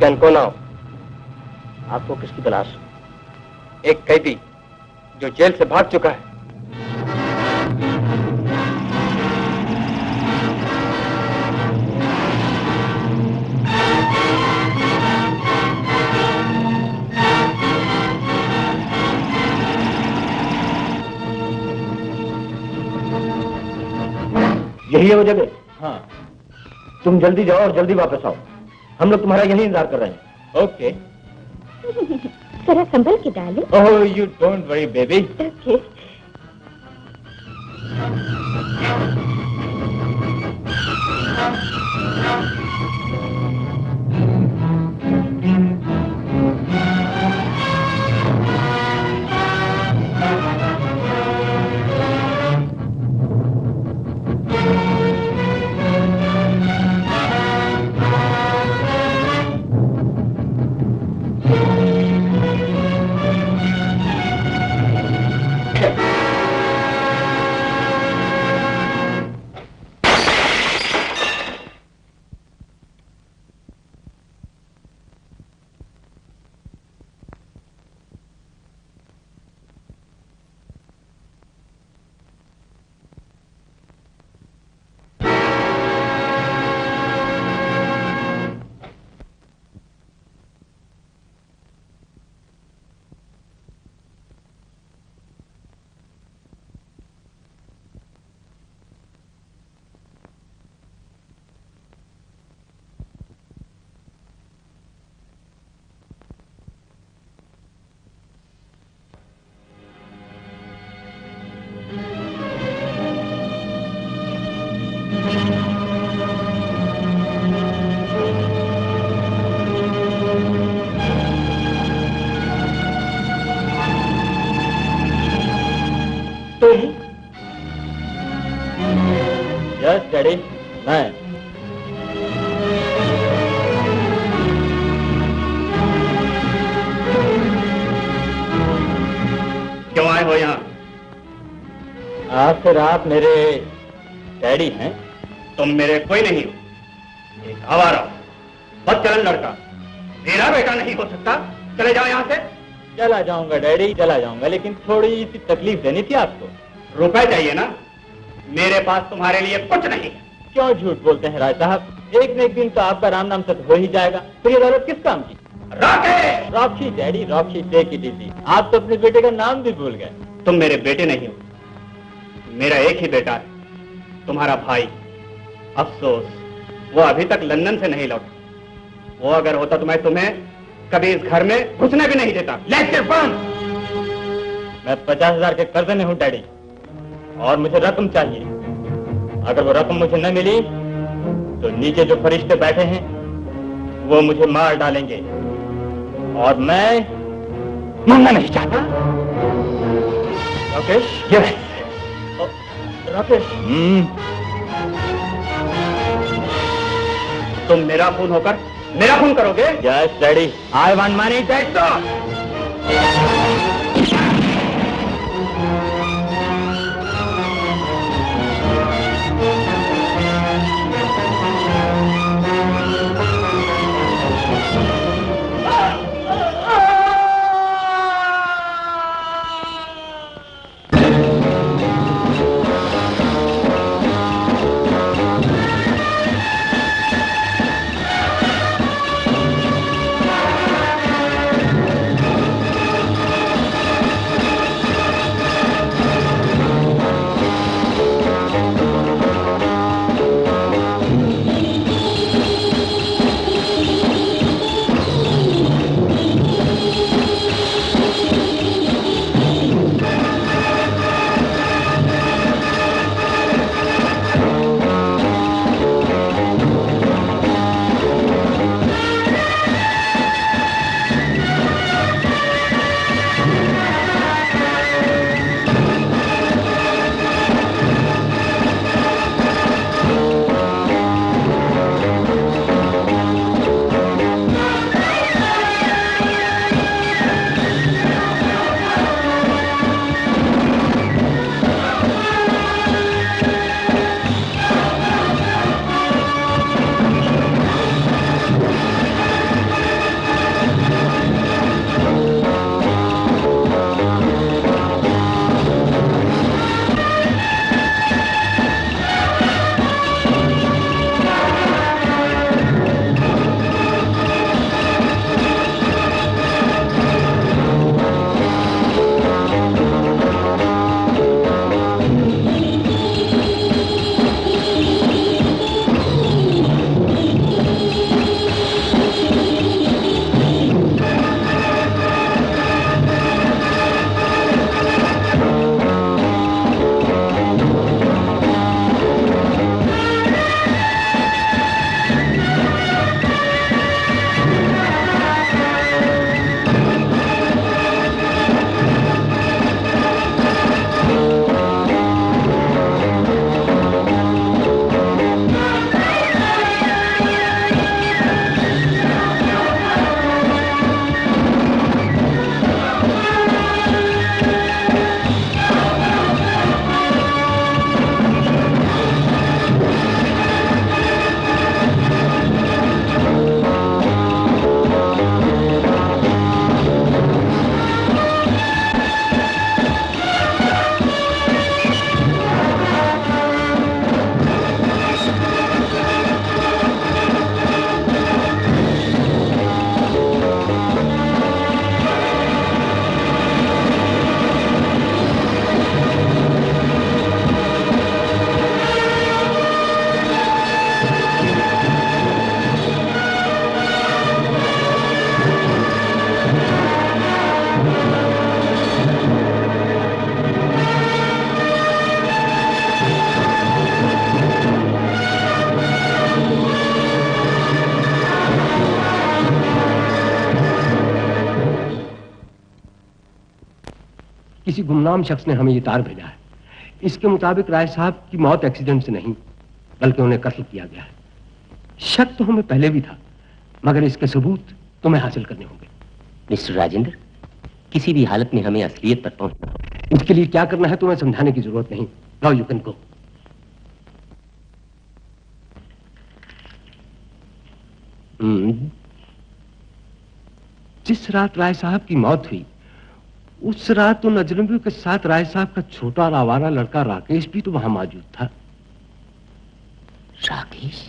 Mister एनकोनाओ, आपको किसकी तलाश? एक कैदी जो जेल से भाग चुका है। यही है वो जगह? हाँ। तुम जल्दी जाओ और जल्दी वापस आओ, हम लोग तुम्हारा यही इंतजार कर रहे हैं। ओके। जरा संभल के डालो। Oh, you don't worry baby. Okay. Yes daddy, मैं। क्यों आए हो यहाँ? आखिर आप मेरे डैडी हैं? तुम मेरे कोई नहीं हो, एक आवारा बदचलन लड़का। मेरा बेटा नहीं हो सकता। चले जाओ यहाँ से। चला जाऊंगा डैडी, चला जाऊंगा, लेकिन थोड़ी सी तकलीफ देनी थी आपको। रुपए चाहिए ना? मेरे पास तुम्हारे लिए कुछ नहीं है। क्यों झूठ बोलते हैं राय साहब? एक न एक दिन तो आपका राम नाम सत हो ही जाएगा। फिर ये दौलत किस काम की? Rocky daddy, Rocky, take it easy. आप तो अपने बेटे का नाम भी भूल गए। तुम मेरे बेटे नहीं हो, मेरा एक ही बेटा है, तुम्हारा भाई। अफसोस वो अभी तक लंदन से नहीं लौटा। वो अगर होता तो मैं तुम्हें कभी इस घर में घुसने भी नहीं देता। मैं 50,000 के कर्जे में हूँ डैडी, और मुझे रकम चाहिए। अगर वो रकम मुझे न मिली तो नीचे जो फरिश्ते बैठे हैं वो मुझे मार डालेंगे, और मैं मरना नहीं चाहता। राकेश? यस राकेश। तुम मेरा खून होकर मेरा खून करोगे? Yes daddy, I want money, that's all. किसी गुमनाम शख्स ने हमें ये तार भेजा है। इसके मुताबिक राय साहब की मौत एक्सीडेंट से नहीं बल्कि उन्हें कत्ल किया गया है। शक तो हमें पहले भी था, मगर इसके सबूत तुम्हें हासिल करने होंगे। मिस्टर राजेंद्र, किसी भी हालत में हमें असलियत पर पहुंचना होगा। इसके लिए क्या करना है तुम्हें समझाने की जरूरत नहीं। Now you can go. जिस रात राय साहब की मौत हुई उस रात उन अजनबियों के साथ राय साहब का छोटा और आवारा लड़का राकेश भी तो वहां मौजूद था। राकेश?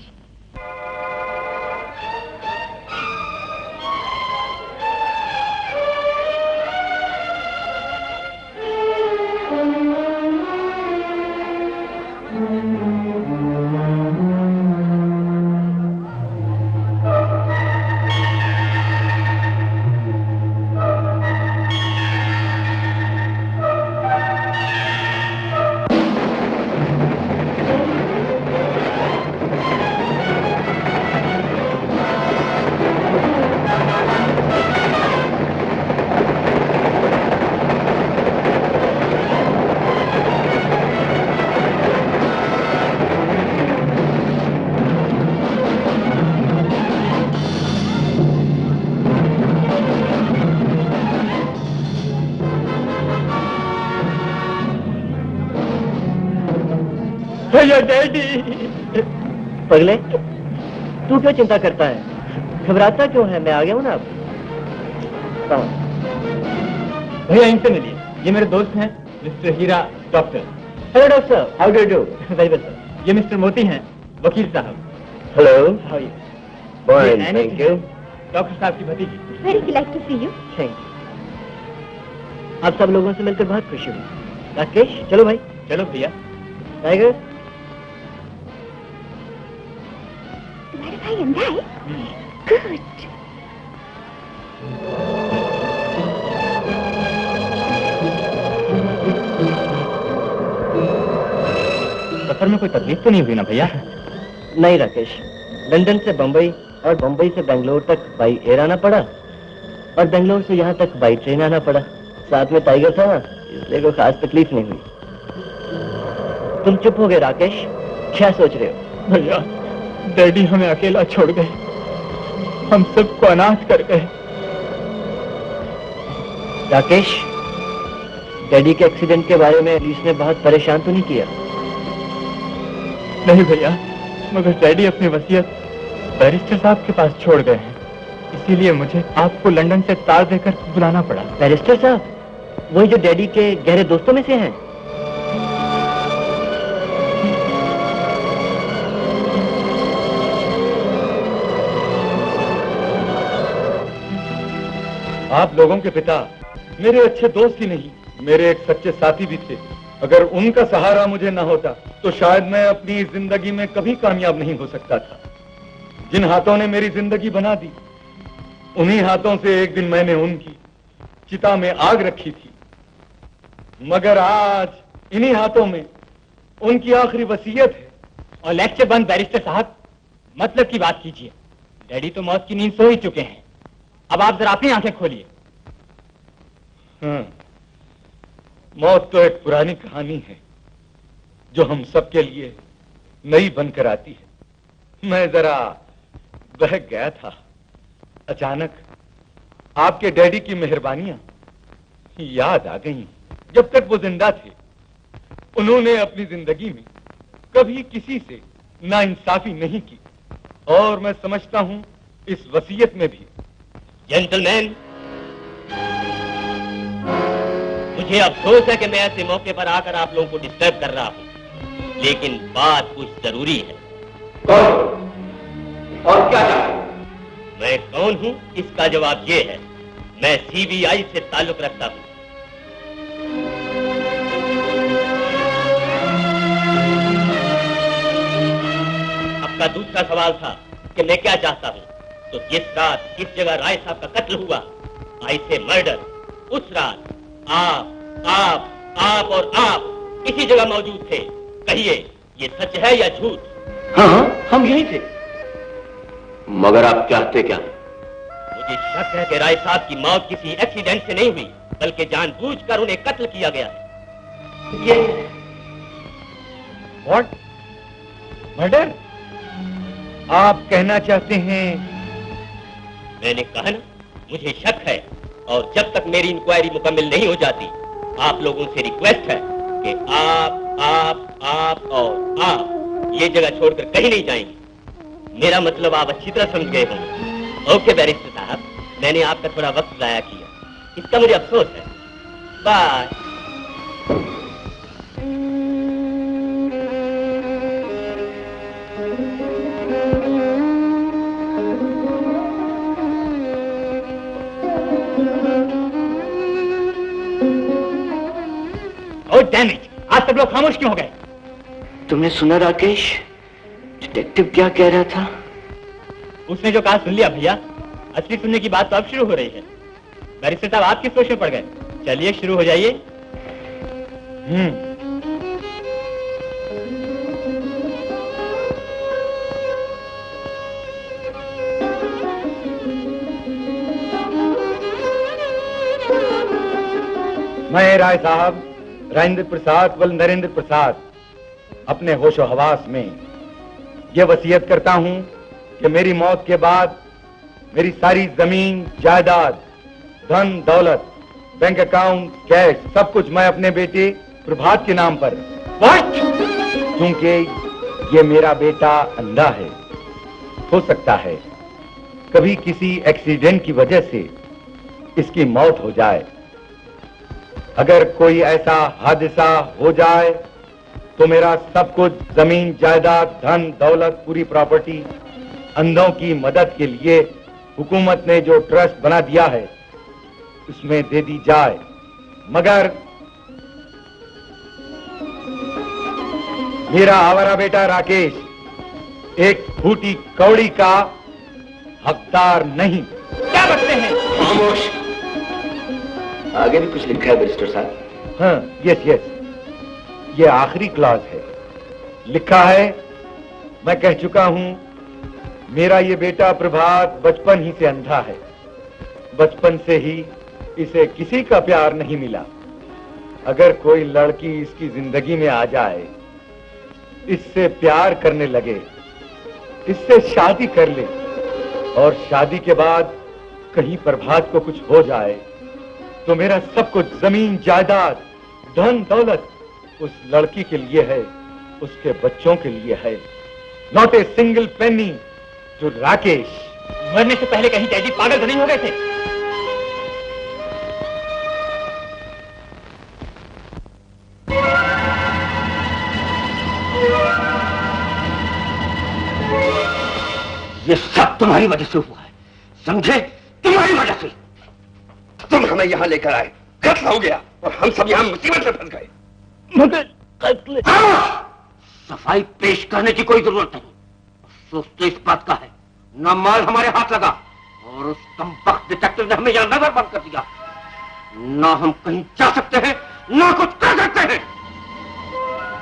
डैडी। पगले, तू क्यों चिंता करता है? घबराता क्यों है? मैं आ गया हूं ना। अब भैया इनसे मिलिए, ये मेरे दोस्त हैं mister Hira, doctor. Hello doctor, how do you do? Very well sir. ये मिस्टर मोती हैं, वकील साहब। Hello, how are you? Fine, thank you. डॉक्टर साहब की भतीजी। Very glad to see you. Thank you. आप सब लोगों से मिलकर बहुत खुशी हुई। राकेश, चलो भाई। चलो भैया। टाइगर, तुम्हारा भाई अंधा है? गुड। सफर में कोई तकलीफ तो नहीं हुई ना भैया? नहीं राकेश, लंदन से बंबई और बंबई से बेंगलोर तक बाई एयर आना पड़ा और बेंगलोर से यहाँ तक बाई ट्रेन आना पड़ा। साथ में टाइगर था ना, इसलिए कोई खास तकलीफ नहीं हुई। तुम चुप हो गए राकेश, क्या सोच रहे हो? भैया, डैडी हमें अकेला छोड़ गए, हम सबको अनाथ कर गए। राकेश, डैडी के एक्सीडेंट के बारे में पुलिस ने बहुत परेशान तो नहीं किया? नहीं भैया, मगर डैडी अपनी वसीयत बैरिस्टर साहब के पास छोड़ गए हैं, इसीलिए मुझे आपको लंदन से तार देकर बुलाना पड़ा। बैरिस्टर साहब, वही जो डैडी के गहरे दोस्तों में से हैं? आप लोगों के पिता मेरे अच्छे दोस्त ही नहीं, मेरे एक सच्चे साथी भी थे। अगर उनका सहारा मुझे न होता तो शायद मैं अपनी जिंदगी में कभी कामयाब नहीं हो सकता था। जिन हाथों ने मेरी जिंदगी बना दी, उन्हीं हाथों से एक दिन मैंने उनकी चिता में आग रखी थी। मगर आज इन्हीं हाथों में उनकी आखिरी वसीयत है। और लेक्चर बंद बैरिस्टर साहब, मतलब की बात कीजिए। डैडी तो मौत की नींद सो ही चुके हैं, अब आप जरा अपनी आंखें खोलिए। हाँ, मौत तो एक पुरानी कहानी है जो हम सबके लिए नई बनकर आती है। मैं जरा बहक गया था। अचानक आपके डैडी की मेहरबानियां याद आ गईं। जब तक वो जिंदा थे, उन्होंने अपनी जिंदगी में कभी किसी से नाइंसाफी नहीं की, और मैं समझता हूं इस वसीयत में भी। जेंटलमैन, मुझे अफसोस है कि मैं ऐसे मौके पर आकर आप लोगों को डिस्टर्ब कर रहा हूं, लेकिन बात कुछ जरूरी है। कौन और क्या चाहते? मैं कौन हूं, इसका जवाब ये है, मैं सीबीआई से ताल्लुक रखता हूं। आपका दूसरा सवाल था कि मैं क्या चाहता हूं, तो जिस रात जिस जगह राय साहब का कत्ल हुआ, आई से मर्डर, उस रात आप और आप इसी जगह मौजूद थे। कहिए, ये सच है या झूठ? हाँ, हम यहीं थे। मगर आप चाहते क्या? मुझे मुझे शक है कि राय साहब की मौत किसी एक्सीडेंट से नहीं हुई, बल्कि जानबूझकर उन्हें कत्ल किया गया है। ये व्हाट? मर्डर? आप कहना चाहते हैं? मैंने कहा ना, मुझे शक है, और जब तक मेरी इंक्वायरी मुकम्मल नहीं हो जाती, आप लोगों से रिक्वेस्ट है कि आप और आप ये जगह छोड़कर कहीं नहीं जाएंगे। मेरा मतलब आप अच्छी तरह समझ गए होंगे। ओके बैरिस्टर साहब, मैंने आपका थोड़ा वक्त जाया किया, इसका मुझे अफसोस है। बाय। ओह डैम इट, आज सब लोग खामोश क्यों हो गए? तुमने सुना राकेश, डिटेक्टिव क्या कह रहा था? उसने जो कहा सुन लिया भैया। असली सुनने की बात तो अब शुरू हो रही है। बैरिस्टर साहब आप किस सोच में पड़ गए? चलिए शुरू हो जाइए। मैं राय साहब राजेंद्र प्रसाद व नरेंद्र प्रसाद अपने होशो हवास में यह वसीयत करता हूं कि मेरी मौत के बाद मेरी सारी जमीन, जायदाद, धन दौलत, बैंक अकाउंट, कैश, सब कुछ मैं अपने बेटे प्रभात के नाम पर। क्योंकि ये मेरा बेटा अंधा है, हो सकता है कभी किसी एक्सीडेंट की वजह से इसकी मौत हो जाए। अगर कोई ऐसा हादसा हो जाए तो मेरा सब कुछ, जमीन, जायदाद, धन दौलत, पूरी प्रॉपर्टी अंधों की मदद के लिए हुकूमत ने जो ट्रस्ट बना दिया है उसमें दे दी जाए। मगर मेरा आवारा बेटा राकेश एक फूटी कौड़ी का हकदार नहीं। क्या बकते हैं? खामोश। आगे भी कुछ लिखा है बैरिस्टर साहब? हाँ, यस, ये आखिरी क्लॉज है। लिखा है, मैं कह चुका हूं, मेरा ये बेटा प्रभात बचपन ही से अंधा है। बचपन से ही इसे किसी का प्यार नहीं मिला। अगर कोई लड़की इसकी जिंदगी में आ जाए, इससे प्यार करने लगे, इससे शादी कर ले, और शादी के बाद कहीं प्रभात को कुछ हो जाए, तो मेरा सब कुछ, जमीन, जायदाद, धन दौलत उस लड़की के लिए है, उसके बच्चों के लिए है। Not a single penny to Rakesh. मरने से पहले कहीं कैदी पागल तो नहीं हो गए थे? ये सब तुम्हारी वजह से हुआ है, समझे? तुम्हारी वजह से। तुम हमें यहाँ लेकर आए, कत्ल हो गया और हम सब यहाँ मुसीबत में फंस गए। मगर कत्ल। सफाई पेश करने की कोई जरूरत नहीं। अफसोस तो इस बात का है, न माल हमारे हाथ लगा और उस कमबख्त डिटेक्टिव ने हमें यहाँ नजर बंद कर दिया। न हम कहीं जा सकते हैं, न कुछ कर सकते हैं।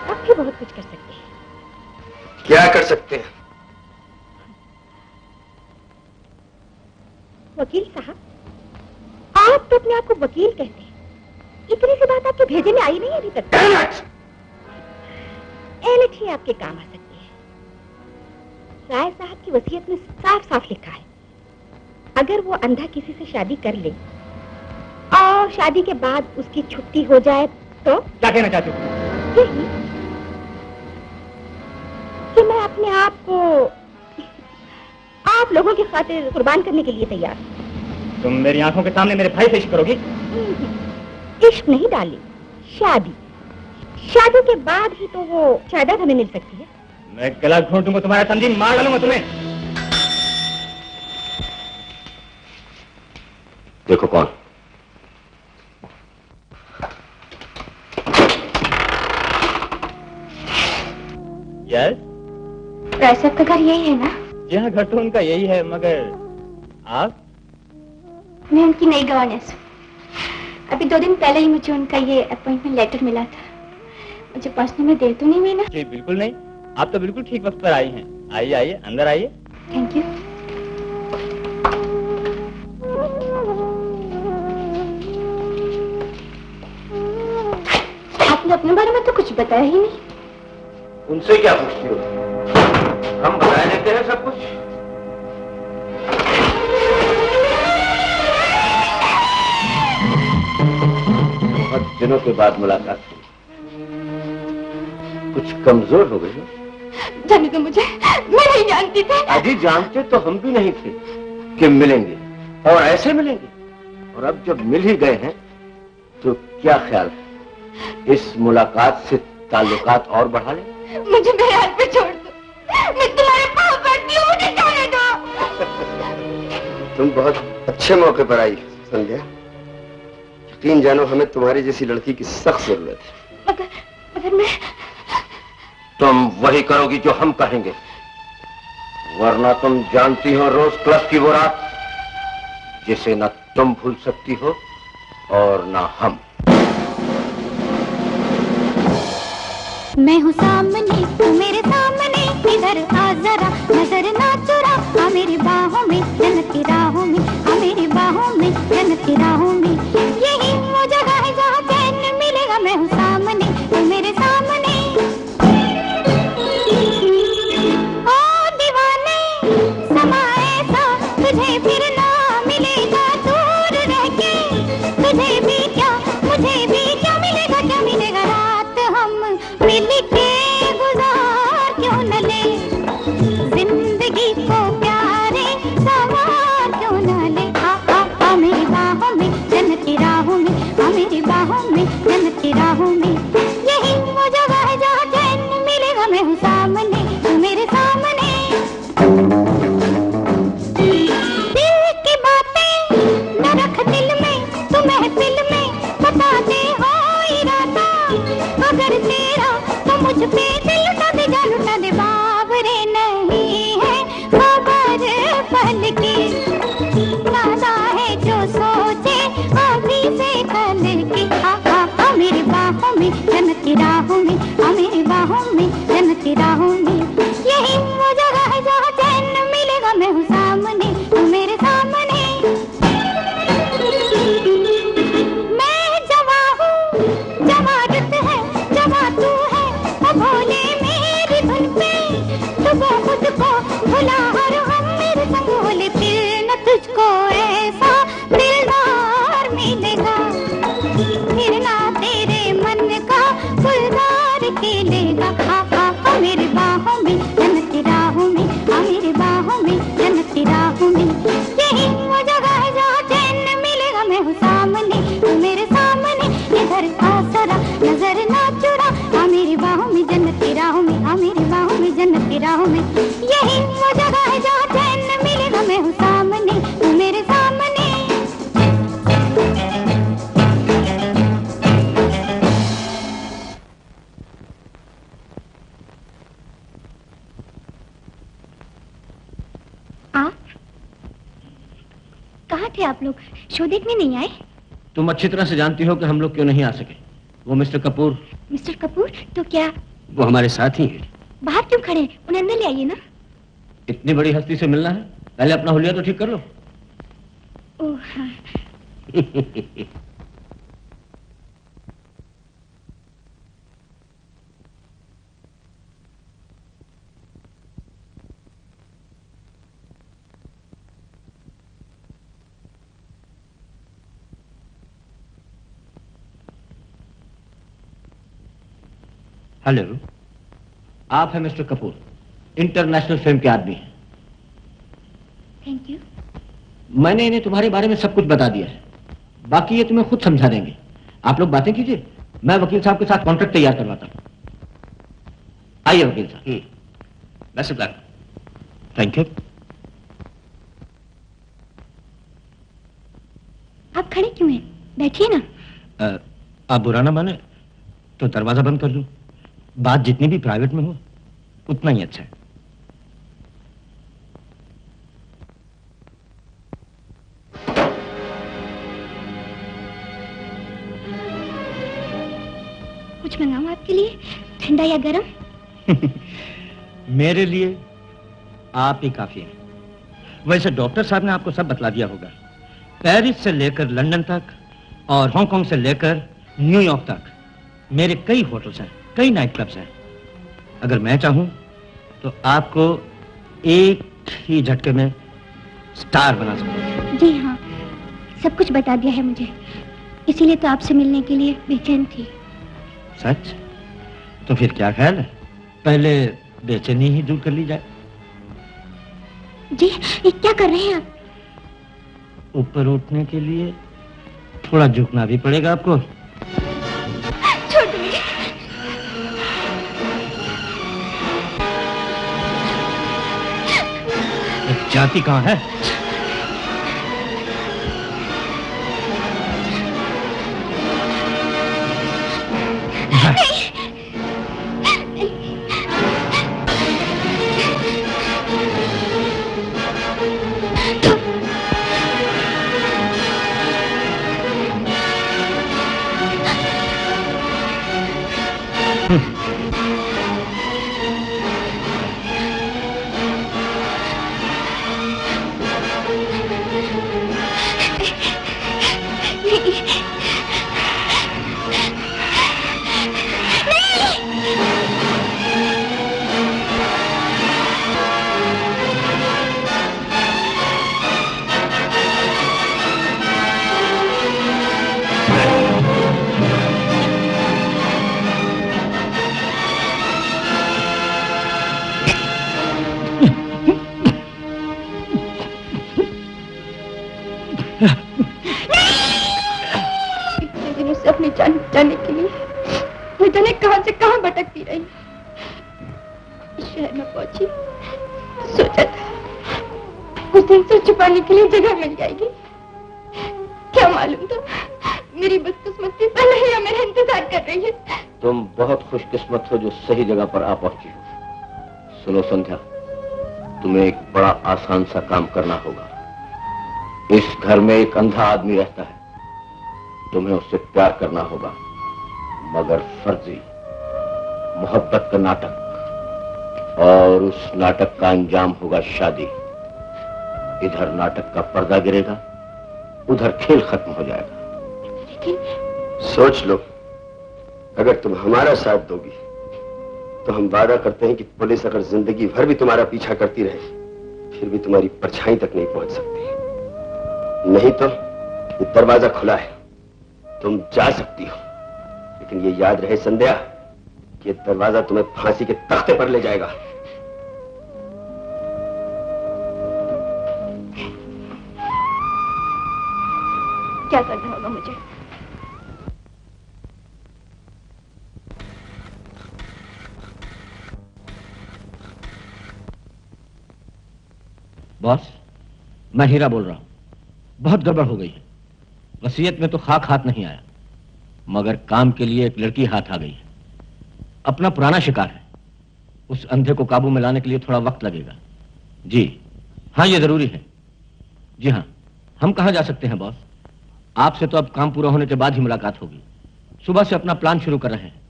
अब भी बहुत कुछ कर सकते हैं। क्या कर सकते हैं? वकील साहब, आप तो अपने आप को वकील कहते हैं। इतनी सी बात आपके भेजे में आई नहीं अभी तक। एलच ही आपके काम आ सकती है। राय साहब की वसीयत में साफ साफ लिखा है, अगर वो अंधा किसी से शादी कर ले और शादी के बाद उसकी छुट्टी हो जाए तो। क्या कहना चाहते हो? यही कि मैं अपने आप को आप लोगों की खातिर कुर्बान करने के लिए तैयार हूं। तुम मेरी आंखों के सामने मेरे भाई से इश्क करोगी? इश्क नहीं डाली, शादी। शादी के बाद ही तो वो जायदाद हमें मिल सकती है। मैं गला घोंट दूंगा तुम्हारा, तंजीम मार डालूंगा तुम्हें। देखो कौन। यस, राय साहब का घर यही है ना? जी हाँ, घर तो उनका यही है, मगर आप? मैं उनकी नई गवर्नेंस। अभी 2 दिन पहले ही मुझे उनका ये अपॉइंटमेंट लेटर मिला था। मुझे पहुंचने में देर तो नहीं हुई ना? जी बिल्कुल नहीं, आप तो बिल्कुल ठीक वक्त पर आई हैं। आइए आइए, अंदर आइए। Thank you. बारे में तो कुछ बताया ही नहीं। उनसे क्या पूछती हो? हम बता देते हैं सब कुछ। बहुत दिनों के बाद मुलाकात हुई। कुछ कमजोर हो गई हो? जाने दो मुझे, मैं नहीं जानती थी। अभी जानते तो हम भी नहीं थे कि मिलेंगे और ऐसे मिलेंगे। और अब जब मिल ही गए हैं तो क्या ख्याल है इस मुलाकात से ताल्लुकात और बढ़ा ले? मुझे मेरे हाथ पे छोड़ दो, मैं तुम्हारे पाँव पड़ती हूँ, मुझे जाने दो। तुम बहुत अच्छे मौके पर आई संध्या। यकीन जानो हमें तुम्हारी जैसी लड़की की सख्त जरूरत है। मगर मैं... तुम वही करोगी जो हम कहेंगे, वरना तुम जानती हो रोज क्लब की वो रात जिसे न तुम भूल सकती हो और न हम। मैं हूँ सामने, तू मेरे सामने, इधर आ जरा, नजर ना चुरा, आ मेरी बाहों में, जन्नत की राहों में, आ मेरी बाहों में, जन्नत की राहों में। यही वो जगह है जहाँ चैन मिलेगा। मैं हूँ सामने, तू मेरे सामने। ओ दीवाने समा ऐसा तुझे फिर ना मिलेगा, दूर रह के तुझे भी क्या, मुझे भी क्या मिलेगा, क्या मिलेगा। रात हम मिल के गुजार क्यों न ले, जिंदगी को प्यारे सवार क्यों न ले। आ मेरी बाहों में, जन्नत की राहों में, आ मेरी बाहों में, जन्नत की राहों में। यही वो जगह है जहाँ चैन मिलेगा। मैं हूँ सामने, तू मेरे सामने। दिल की बातें न रख दिल में, तू महफिल में बता दे हो इरादा। अगर तेरा तो मुझ पे दिल लुटा दे, जान लुटा दे। बाबरे नहीं है खबर पल की, नादा है जो सोचे अभी से कल की। आ मेरी बाहों में, जन्नत की राहों में, आ मेरी बाहों में, जन्नत की राहों में। यही वो जगह है जहाँ चैन मिलेगा। मैं हूँ सामने, तू मेरे सामने। मैं जवां हूँ, जवां रुत है, जवां तू है, ओ भोले मेरी धुन पे डुबो खुद को, भुला और हम मेरे संग होले। फिर न तुझको ऐसा दिलदार मिलेगा, फिर ना तेरे मन का गुलजार खिलेगा। आ मेरी बाहों में, जन्नत की राहों में, आ मेरी बाहों में, जन्नत की राहों में। यही वो जगह है जहाँ चैन मिलेगा। मैं हूँ सामने, तू मेरे सामने। इधर आ जरा, नजर ना चुरा, आ मेरी बाहों में, जन्नत की राहों में, आ मेरी बाहों में, जन्नत की राहों में। यही वो जगह है जहाँ चैन मिलेगा। मैं हूँ सामने, तू मेरे सामने। कहाँ थे आप लोग? शो देखने नहीं आए? तुम अच्छी तरह से जानती हो कि हम लोग क्यों नहीं आ सके। वो मिस्टर कपूर। मिस्टर कपूर? तो क्या वो हमारे साथ ही हैं। बाहर क्यों खड़े हैं? उन्हें अंदर ले आइए ना। इतनी बड़ी हस्ती से मिलना है, पहले अपना हुलिया तो ठीक कर लो। ओह हाँ। हेलो, आप हैं मिस्टर कपूर, इंटरनेशनल फिल्म के आदमी हैं। Thank you. मैंने इन्हें तुम्हारे बारे में सब कुछ बता दिया है, बाकी ये तुम्हें खुद समझा देंगे। आप लोग बातें कीजिए, मैं वकील साहब के साथ कॉन्ट्रैक्ट तैयार करवाता हूँ। आइए वकील साहब। Best of luck. Thank you. आप खड़े क्यों हैं? बैठिए ना। आप बुरा ना माने तो दरवाजा बंद कर दूं। बात जितनी भी प्राइवेट में हो उतना ही अच्छा है। कुछ मंगाऊं आपके लिए, ठंडा या गरम? मेरे लिए आप ही काफी हैं। वैसे डॉक्टर साहब ने आपको सब बतला दिया होगा, पेरिस से लेकर लंदन तक और हांगकांग से लेकर न्यूयॉर्क तक मेरे कई होटल्स हैं, कई नाइट क्लब्स हैं। अगर मैं चाहूं तो आपको एक ही झटके में स्टार बना सकता हूं। जी हाँ, सब कुछ बता दिया है मुझे, इसीलिए तो आपसे मिलने के लिए बेचैन थी। सच? तो फिर क्या ख्याल है, पहले बेचैनी ही दूर कर ली जाए। जी, ये क्या कर रहे हैं आप? ऊपर उठने के लिए थोड़ा झुकना भी पड़ेगा आपको। छोड़ दीजिए। जाती कहाँ है? जाने के लिए वो जाने कहां से कहां भटकती रही। शहर में पहुंची, सोचा था उस दिन से छुपाने के लिए जगह मिल जाएगी। क्या मालूम था मेरी बदकिस्मती पहले ही मेरा इंतजार कर रही है। तुम बहुत खुशकिस्मत हो जो सही जगह पर आ पहुंची हो। सुनो संध्या, तुम्हें एक बड़ा आसान सा काम करना होगा। इस घर में एक अंधा आदमी रहता है, तुम्हें उससे प्यार करना होगा, मगर फर्जी, मोहब्बत का नाटक, और उस नाटक का अंजाम होगा शादी। इधर नाटक का पर्दा गिरेगा, उधर खेल खत्म हो जाएगा। सोच लो, अगर तुम हमारा साथ दोगी तो हम वादा करते हैं कि पुलिस अगर जिंदगी भर भी तुम्हारा पीछा करती रहे फिर भी तुम्हारी परछाई तक नहीं पहुंच सकती। नहीं तो ये दरवाजा खुला है, तुम जा सकती हो, लेकिन ये याद रहे संध्या कि ये दरवाजा तुम्हें फांसी के तख्ते पर ले जाएगा। क्या करना होगा मुझे? बॉस, मैं हीरा बोल रहा हूं। बहुत गड़बड़ हो गई है। वसीयत में तो खाक हाथ नहीं आया, मगर काम के लिए एक लड़की हाथ आ गई है। अपना पुराना शिकार है। उस अंधे को काबू में लाने के लिए थोड़ा वक्त लगेगा। जी हाँ, ये जरूरी है। जी हाँ, हम कहां जा सकते हैं बॉस? आपसे तो अब काम पूरा होने के बाद ही मुलाकात होगी। सुबह से अपना प्लान शुरू कर रहे हैं।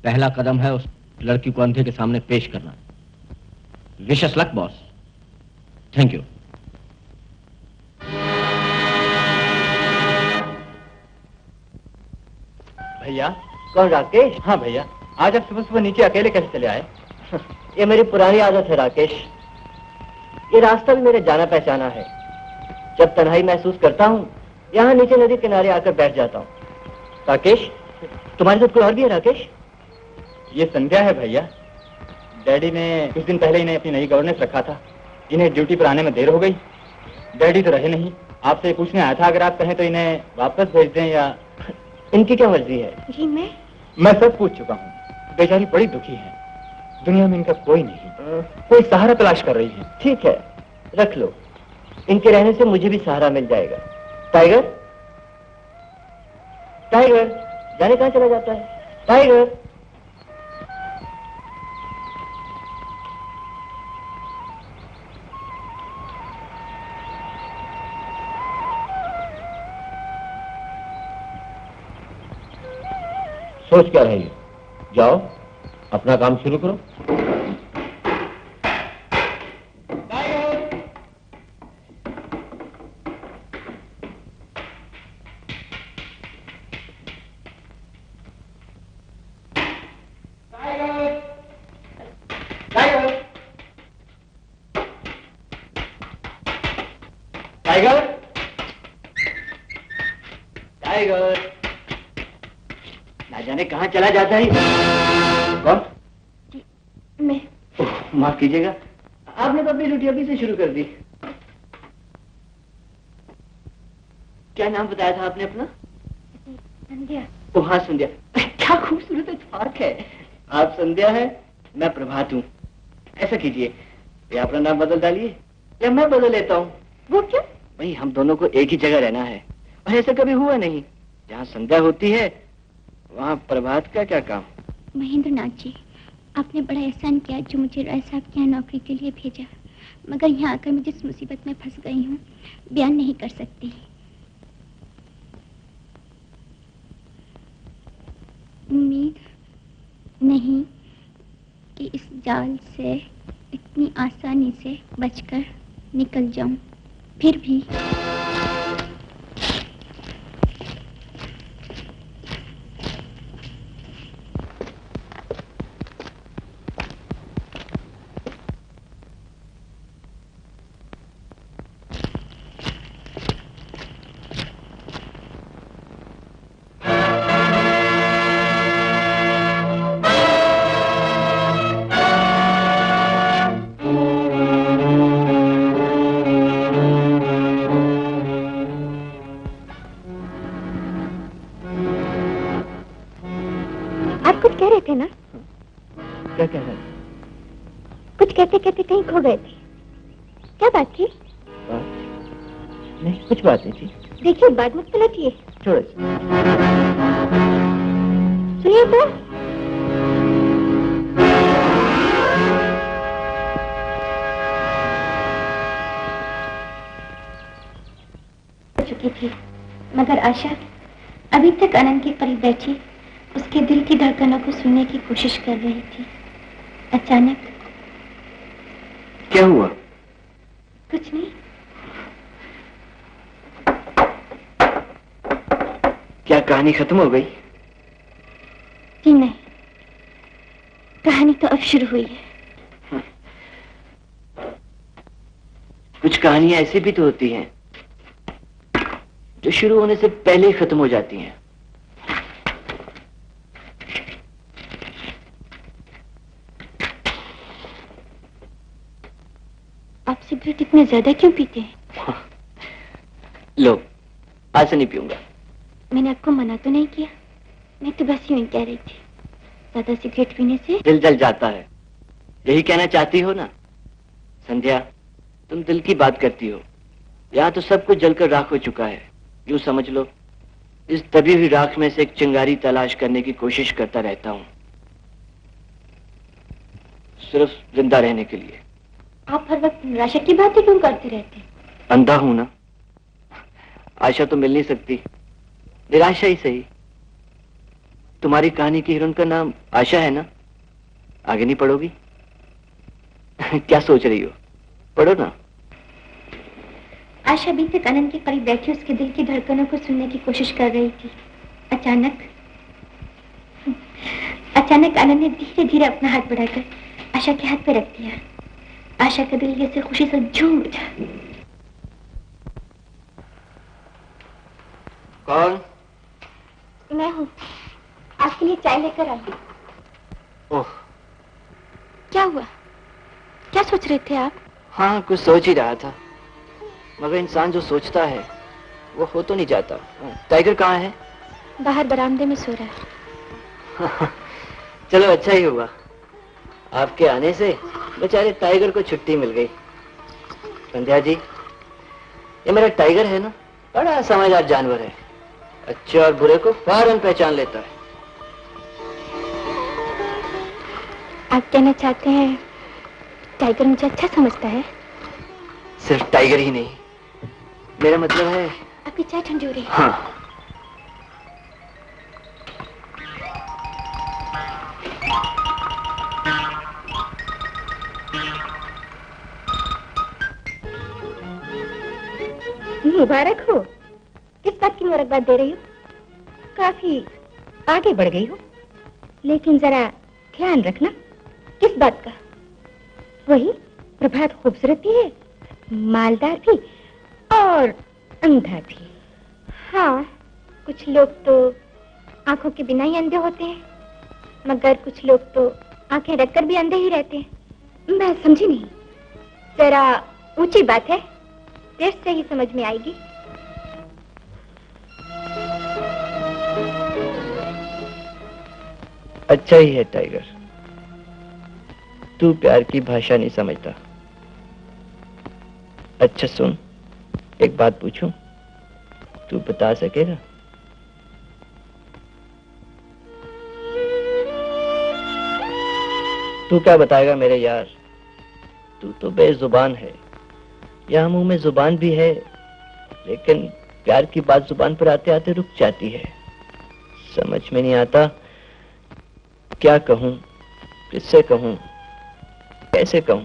पहला कदम है उस लड़की को अंधे के सामने पेश करना। विशेष लक बॉस। Thank you. भैया। कौन, राकेश? हाँ भैया, आज आप सुबह सुबह नीचे अकेले कैसे चले आए? ये मेरी पुरानी आदत है राकेश। ये रास्ता भी मेरे जाना पहचाना है। जब तन्हाई महसूस करता हूँ यहाँ नीचे नदी किनारे आकर बैठ जाता हूँ। राकेश, तुम्हारे साथ कोई और भी है राकेश? ये संध्या है भैया। डैडी ने कुछ दिन पहले इन्हें अपनी नई गवर्नेंस रखा था। इन्हें ड्यूटी पर आने में देर हो गई। डैडी तो रहे नहीं, आपसे पूछने आया था, अगर आप कहें तो इन्हें वापस भेज दें या... इनकी क्या मर्जी है? जी मैं सब पूछ चुका हूँ। बेचारी बड़ी दुखी है। दुनिया में इनका कोई नहीं, कोई सहारा तलाश कर रही है। ठीक है, रख लो। इनके रहने से मुझे भी सहारा मिल जाएगा। टाइगर, टाइगर, जाने कहाँ चला जाता है? टाइगर। सोच क्या रही हो? जाओ, अपना काम शुरू करो। टाइगर, टाइगर, ना जाने कहाँ चला जाता है। कौन? मैं। माफ कीजिएगा, आपने तो अपनी ड्यूटी अभी से शुरू कर दी। क्या नाम बताया था आपने अपना? संध्या। ओह हाँ, संध्या। क्या खूबसूरत इत्तेफाक है, आप संध्या है, मैं प्रभात हूँ। ऐसा कीजिए, या अपना नाम बदल डालिए या मैं बदल लेता हूँ। वो क्यों? भाई हम दोनों को एक ही जगह रहना है और ऐसा कभी हुआ नहीं। जहाँ संध्या होती है वहाँ प्रभात का क्या काम? महेंद्र नाथ जी, आपने बड़ा एहसान किया जो मुझे राय साहब के यहाँ नौकरी के लिए भेजा, मगर यहाँ आकर मैं जिस मुसीबत में फंस गई हूँ बयान नहीं कर सकती। उम्मीद नहीं कि इस जाल से इतनी आसानी से बचकर निकल जाऊं, फिर भी क्या कह रहे? कुछ कहते कहते कहीं खो गए थे। क्या बात थी? नहीं, कुछ बात नहीं थी। देखिए, बात मत पलटिए। छोड़ो। सुनिए तो। चुकी थी, मगर आशा अभी तक आनंद के करीब बैठी उसके दिल की धड़कनों को सुनने की कोशिश कर रही थी। अचानक क्या हुआ? कुछ नहीं। क्या कहानी खत्म हो गई? जी नहीं, कहानी तो अब शुरू हुई है। कुछ कहानियां ऐसी भी तो होती हैं जो शुरू होने से पहले ही खत्म हो जाती हैं। आप सिगरेट इतने ज्यादा क्यों पीते हैं? लो, आज से नहीं पीऊंगा। मैंने आपको मना तो नहीं किया, मैं तो बस यूं ही कह रही थी, ज्यादा सिगरेट पीने से दिल जल जाता है। यही कहना चाहती हो ना? संध्या, तुम दिल की बात करती हो। यहाँ तो सब कुछ जलकर राख हो चुका है। यूं समझ लो, इस दबी हुई राख में से एक चिंगारी तलाश करने की कोशिश करता रहता हूँ, सिर्फ जिंदा रहने के लिए। आप हर वक्त निराशा की बातें क्यों करते रहते हैं? अंधा हूं ना, आशा तो मिल नहीं सकती, निराशा ही सही। तुम्हारी कहानी की हीरोइन का नाम आशा है ना? आगे नहीं पढ़ोगी? क्या सोच रही हो? पढ़ो ना। आशा अभी तक आनंद के करीब बैठी उसके दिल की धड़कनों को सुनने की कोशिश कर रही थी। अचानक आनंद ने धीरे धीरे अपना हाथ बढ़ाकर आशा के हाथ पे रख दिया। आशा का दिल जैसे खुशी से झूम उठा। कौन? मैं हूँ, आपके लिए चाय लेकर आई। ओह, क्या हुआ? क्या सोच रहे थे आप? हाँ, कुछ सोच ही रहा था, मगर इंसान जो सोचता है वो हो तो नहीं जाता। टाइगर कहाँ है? बाहर बरामदे में सो रहा है। चलो, अच्छा ही हुआ, आपके आने से बेचारे टाइगर को छुट्टी मिल गई। संध्या जी, ये मेरा टाइगर है ना, बड़ा समझदार जानवर है, अच्छे और बुरे को फौरन पहचान लेता है। आप कहना चाहते हैं टाइगर मुझे अच्छा समझता है? सिर्फ टाइगर ही नहीं, मेरा मतलब है। आपकी चाय ठंडी हो रही है। हाँ। मुबारक हो। किस बात की मुबारकबाद दे रही हो? काफी आगे बढ़ गई हो, लेकिन जरा ध्यान रखना। किस बात का? वही, प्रभात खूबसूरत भी है, मालदार भी, और अंधा भी। हाँ, कुछ लोग तो आंखों के बिना ही अंधे होते हैं, मगर कुछ लोग तो आंखें रखकर भी अंधे ही रहते हैं। मैं समझी नहीं, जरा ऊंची बात है, टेस्ट से ही समझ में आएगी। अच्छा ही है टाइगर, तू प्यार की भाषा नहीं समझता। अच्छा सुन, एक बात पूछूं, तू बता सकेगा? तू क्या बताएगा मेरे यार, तू तो बेजुबान है। यहाँ मुंह में जुबान भी है, लेकिन प्यार की बात जुबान पर आते आते रुक जाती है। समझ में नहीं आता क्या कहूं, किससे कहूं, कैसे कहूं।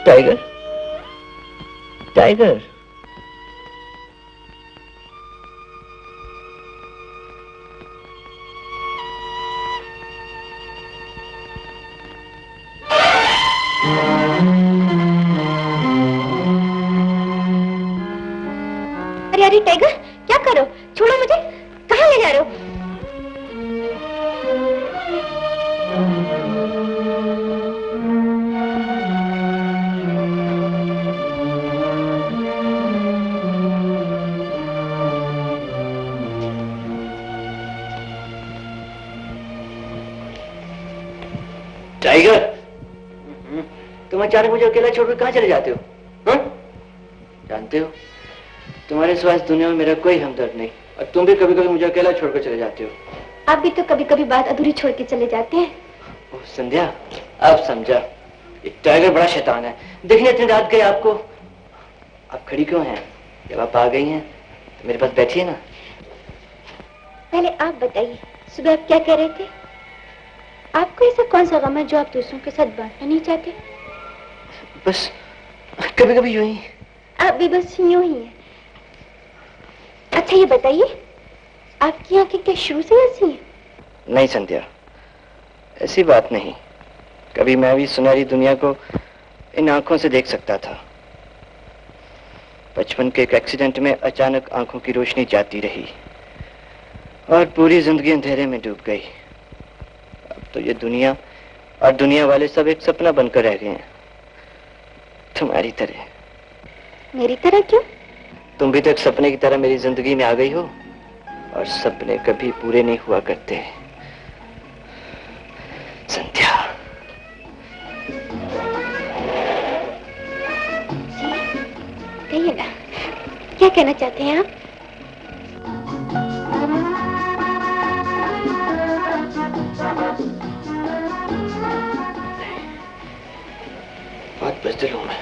टाइगर, टाइगर, अरे टाइगर, क्या करो? छोड़ो मुझे, कहाँ ले जा रहे हो? टाइगर, तुम अचानक मुझे अकेला छोड़कर कहाँ चले जाते हो? हाँ? जानते हो, तुम्हारे सिवा इस दुनिया में मेरा कोई हमदर्द नहीं, और तुम भी कभी कभी मुझे अकेला छोड़कर चले जाते हो। आप भी तो कभी कभी बात अधूरी छोड़ के चले जाते हैं। ओह संध्या, अब समझा, ये टाइगर बड़ा शैतान है। देखने इतनी रात गई आपको। आप खड़ी क्यों हैं? जब आप आ गई हैं तो मेरे पास बैठिए ना। पहले आप बताइए, सुबह आप क्या कह रहे थे? आपको ऐसा कौन सा गम है जो आप दूसरों के साथ बांटना नहीं चाहते? बस कभी कभी यूं ही। आप भी बस यूं ही हैं। अच्छा ये बताइए, आपकी आंखें क्या शुरू से ऐसी हैं? नहीं संध्या, ऐसी बात नहीं। कभी मैं भी सुनहरी दुनिया को इन आंखों से देख सकता था। बचपन के एक एक्सीडेंट में अचानक आंखों की रोशनी जाती रही और पूरी जिंदगी अंधेरे में डूब गई। अब तो ये दुनिया और दुनिया वाले सब एक सपना बनकर रह गए हैं, तुम्हारी तरह। मेरी तरह क्यों? तुम भी तो एक सपने की तरह मेरी जिंदगी में आ गई हो, और सपने कभी पूरे नहीं हुआ करते संध्या। कहिए ना, क्या कहना चाहते हैं आप? बहुत बुज़दिल हूं मैं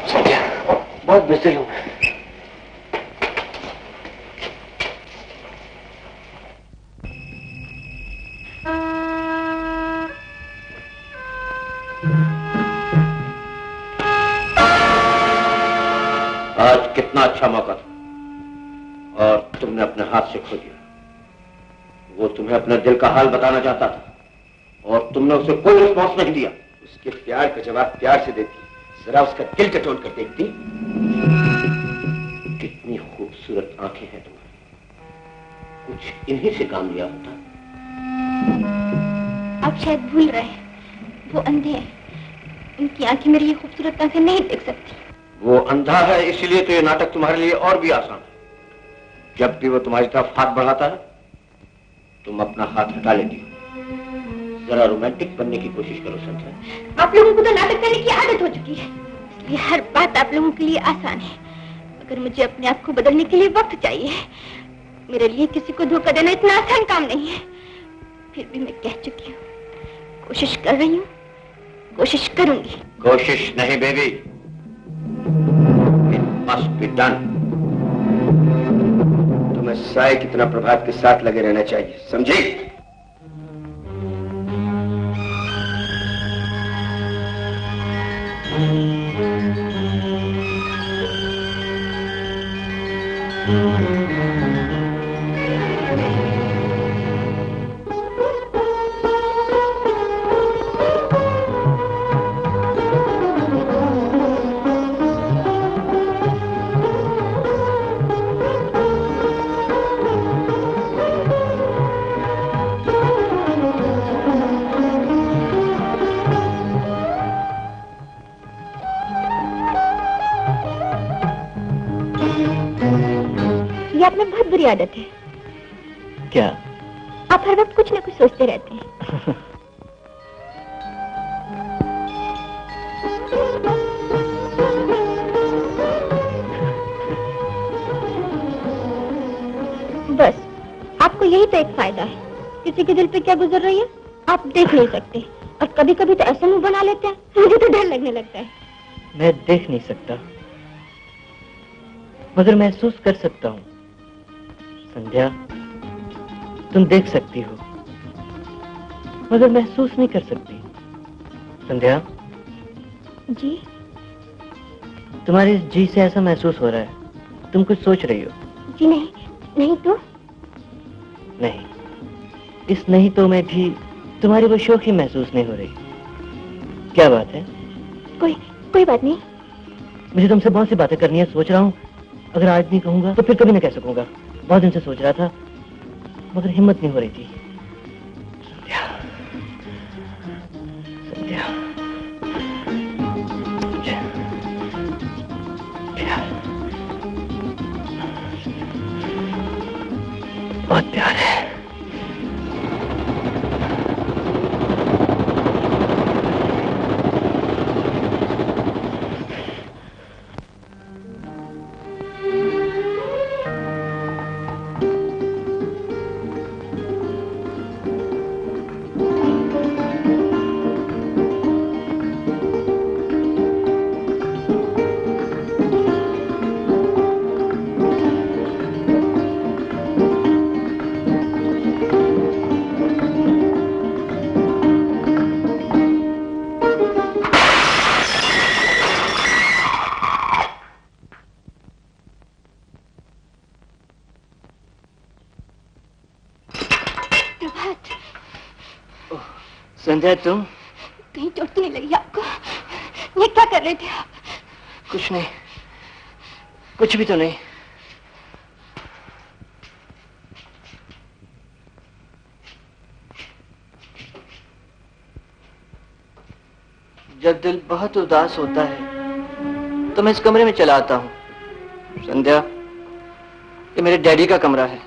संध्या, बहुत बुज़दिल हूं मैं। आज कितना अच्छा मौका था और तुमने अपने हाथ से खो दिया। वो तुम्हें अपने दिल का हाल बताना चाहता था और तुमने उसे कोई रिस्पॉन्स नहीं दिया। उसके प्यार का जवाब प्यार से देती, जरा उसका दिल टटोल कर देखती। कितनी खूबसूरत आंखें हैं तुम्हारी, कुछ इन्हीं से काम लिया होता। आप शायद भूल रहे हैं, वो अंधे हैं। उनकी आंखें मेरी ये खूबसूरत आंखें नहीं देख सकती। वो अंधा है, इसलिए तो ये नाटक तुम्हारे लिए और भी आसान है। जब भी वो तुम्हारी तरफ हाथ बढ़ाता है तुम अपना हाथ हटा लेती हो। जरा रोमांटिक बनने की कोशिश करो संध्या। आप लोगों को तो नाटक करने की आदत हो चुकी है, इसलिए हर बात आप लोगों के लिए आसान है। मगर मुझे अपने आप को बदलने के लिए वक्त चाहिए। मेरे लिए किसी को धोखा देना इतना आसान काम नहीं है। फिर भी मैं कह चुकी हूँ, कोशिश कर रही हूँ, कोशिश करूंगी। कोशिश नहीं baby, it must be done. तुम्हें साए की तरह प्रभात के साथ लगे रहना चाहिए, समझे? ये आप में बहुत बुरी आदत है। क्या? आप हर वक्त कुछ न कुछ सोचते रहते हैं। बस आपको यही तो एक फायदा है। किसी के दिल पे क्या गुजर रही है आप देख नहीं सकते, और कभी कभी तो ऐसे मुंह बना लेते हैं मुझे तो डर लगने लगता है। मैं देख नहीं सकता मगर महसूस कर सकता हूँ। संध्या, तुम देख सकती हो मगर महसूस नहीं कर सकती। संध्या जी? तुम्हारे इस जी से ऐसा महसूस हो रहा है तुम कुछ सोच रही हो। जी नहीं, नहीं तो? नहीं, इस नहीं तो में भी तुम्हारी वो शौक ही महसूस नहीं हो रही। क्या बात है? कोई बात नहीं। मुझे तुमसे बहुत सी बातें करनी है, सोच रहा हूँ अगर आज नहीं कहूंगा तो फिर कभी नहीं कह सकूंगा। बहुत दिन से सोच रहा था मगर हिम्मत नहीं हो रही थी। संध्या, संध्या, बहुत प्यार है। संध्या, तुम कहीं चोट तो नहीं लगी आपको? ये क्या कर रहे थे आप? कुछ नहीं, कुछ भी तो नहीं। जब दिल बहुत उदास होता है तो मैं इस कमरे में चला आता हूँ। संध्या, ये मेरे डैडी का कमरा है।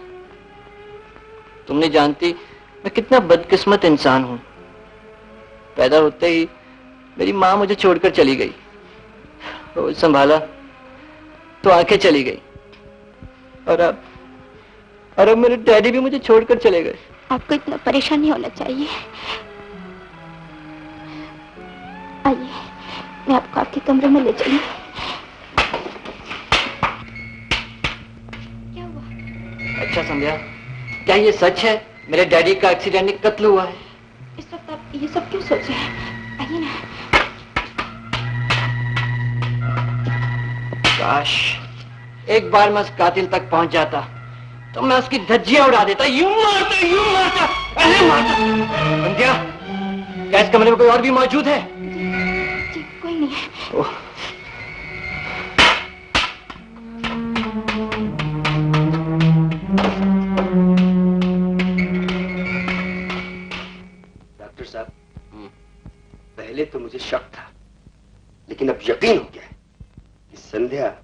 तुम नहीं जानती मैं कितना बदकिस्मत इंसान हूँ। पैदा होते ही मेरी माँ मुझे छोड़कर चली गई। रोज संभाला तो आंखें चली गई, और अब मेरे डैडी भी मुझे छोड़कर चले गए। आपको इतना परेशान नहीं होना चाहिए। आइए, मैं आपको आपके कमरे में ले चलूं। क्या हुआ? अच्छा संध्या, क्या ये सच है मेरे डैडी का एक्सीडेंट में कत्ल हुआ है? इस वक्त आप ये सब क्यों सोच रहे हैं? आइए ना। काश एक बार मैं उस कातिल तक पहुंच जाता तो मैं उसकी धज्जियां उड़ा देता। यूं मारता, ऐसे मारता। संध्या, क्या इस कमरे में कोई और भी मौजूद है? जी, कोई नहीं है। डॉक्टर साहब, पहले तो मुझे शक था लेकिन अब यकीन हो गया है कि संध्या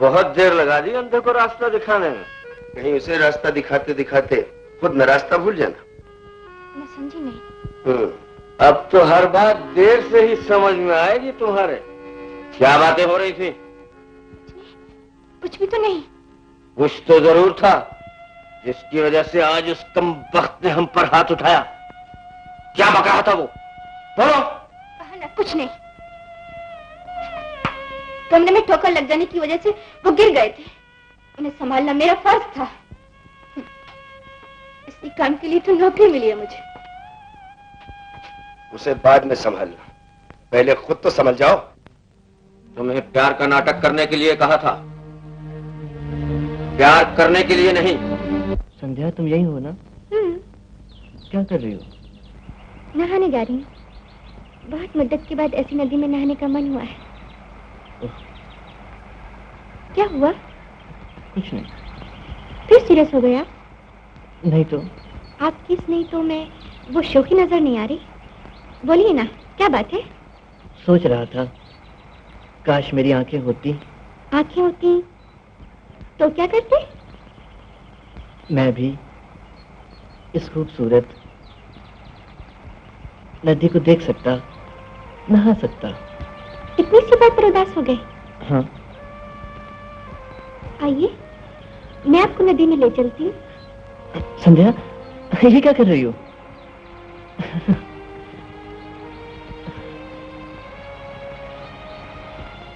बहुत देर लगा दी अंधे को रास्ता दिखाने में। कहीं उसे रास्ता दिखाते दिखाते खुद न रास्ता भूल जाना। मैं समझी नहीं। अब तो हर बात देर से ही समझ में आएगी तुम्हारे। क्या बातें हो रही थी? कुछ भी तो नहीं। कुछ तो जरूर था जिसकी वजह से आज उस कमबख्त ने हम पर हाथ उठाया। क्या बकाया था वो? बोलो। कहा ना, कुछ नहीं। कमरे में ठोकर लग जाने की वजह से वो गिर गए थे। उन्हें संभालना मेरा फर्ज था। इसी काम के लिए तो नौकरी मिली है मुझे। उसे बाद में संभालना, पहले खुद तो समझ जाओ। तुम्हें प्यार का नाटक करने के लिए कहा था, प्यार करने के लिए नहीं। संध्या, तुम यही हो ना? क्या कर रही हो? नहाने जा रही हूँ। बहुत मुद्दत के बाद ऐसी नदी में नहाने का मन हुआ है। क्या हुआ? कुछ नहीं। फिर सीरियस हो गया? नहीं तो। आपकी इस नहीं तो मैं वो शौकी नजर नहीं आ रही। बोलिए ना, क्या बात है? सोच रहा था काश मेरी आंखें होती। आंखें होती तो क्या करते? मैं भी इस खूबसूरत नदी को देख सकता, नहा सकता। इतनी सी बात पर उदास हो गए? हाँ। आइए, मैं आपको नदी में ले चलती हूँ। संध्या, ये क्या कर रही हो?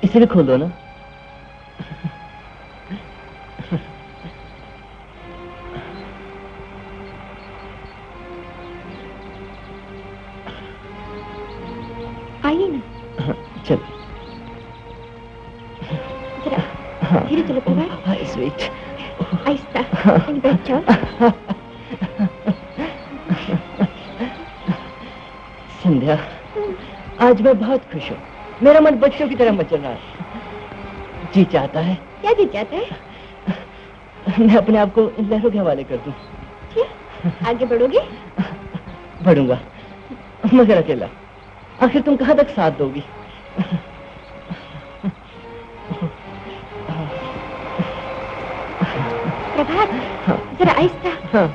इसे भी खोल दो ना। आइए ना। चल। जरा धीरे चलो प्रभा। स्वीट। आहिस्ता, बैठ जाओ। संध्या, आज मैं बहुत खुश हूँ। मेरा मन बच्चों की तरह मचल रहा है। जी चाहता है। क्या जी चाहता है? मैं अपने आप को इन लहरों के हवाले कर दूं। क्या? आगे बढ़ोगे? बढ़ूंगा, मगर अकेला। आखिर तुम कहाँ तक साथ दोगी? प्रभात, जरा आहिस्ता। हाँ।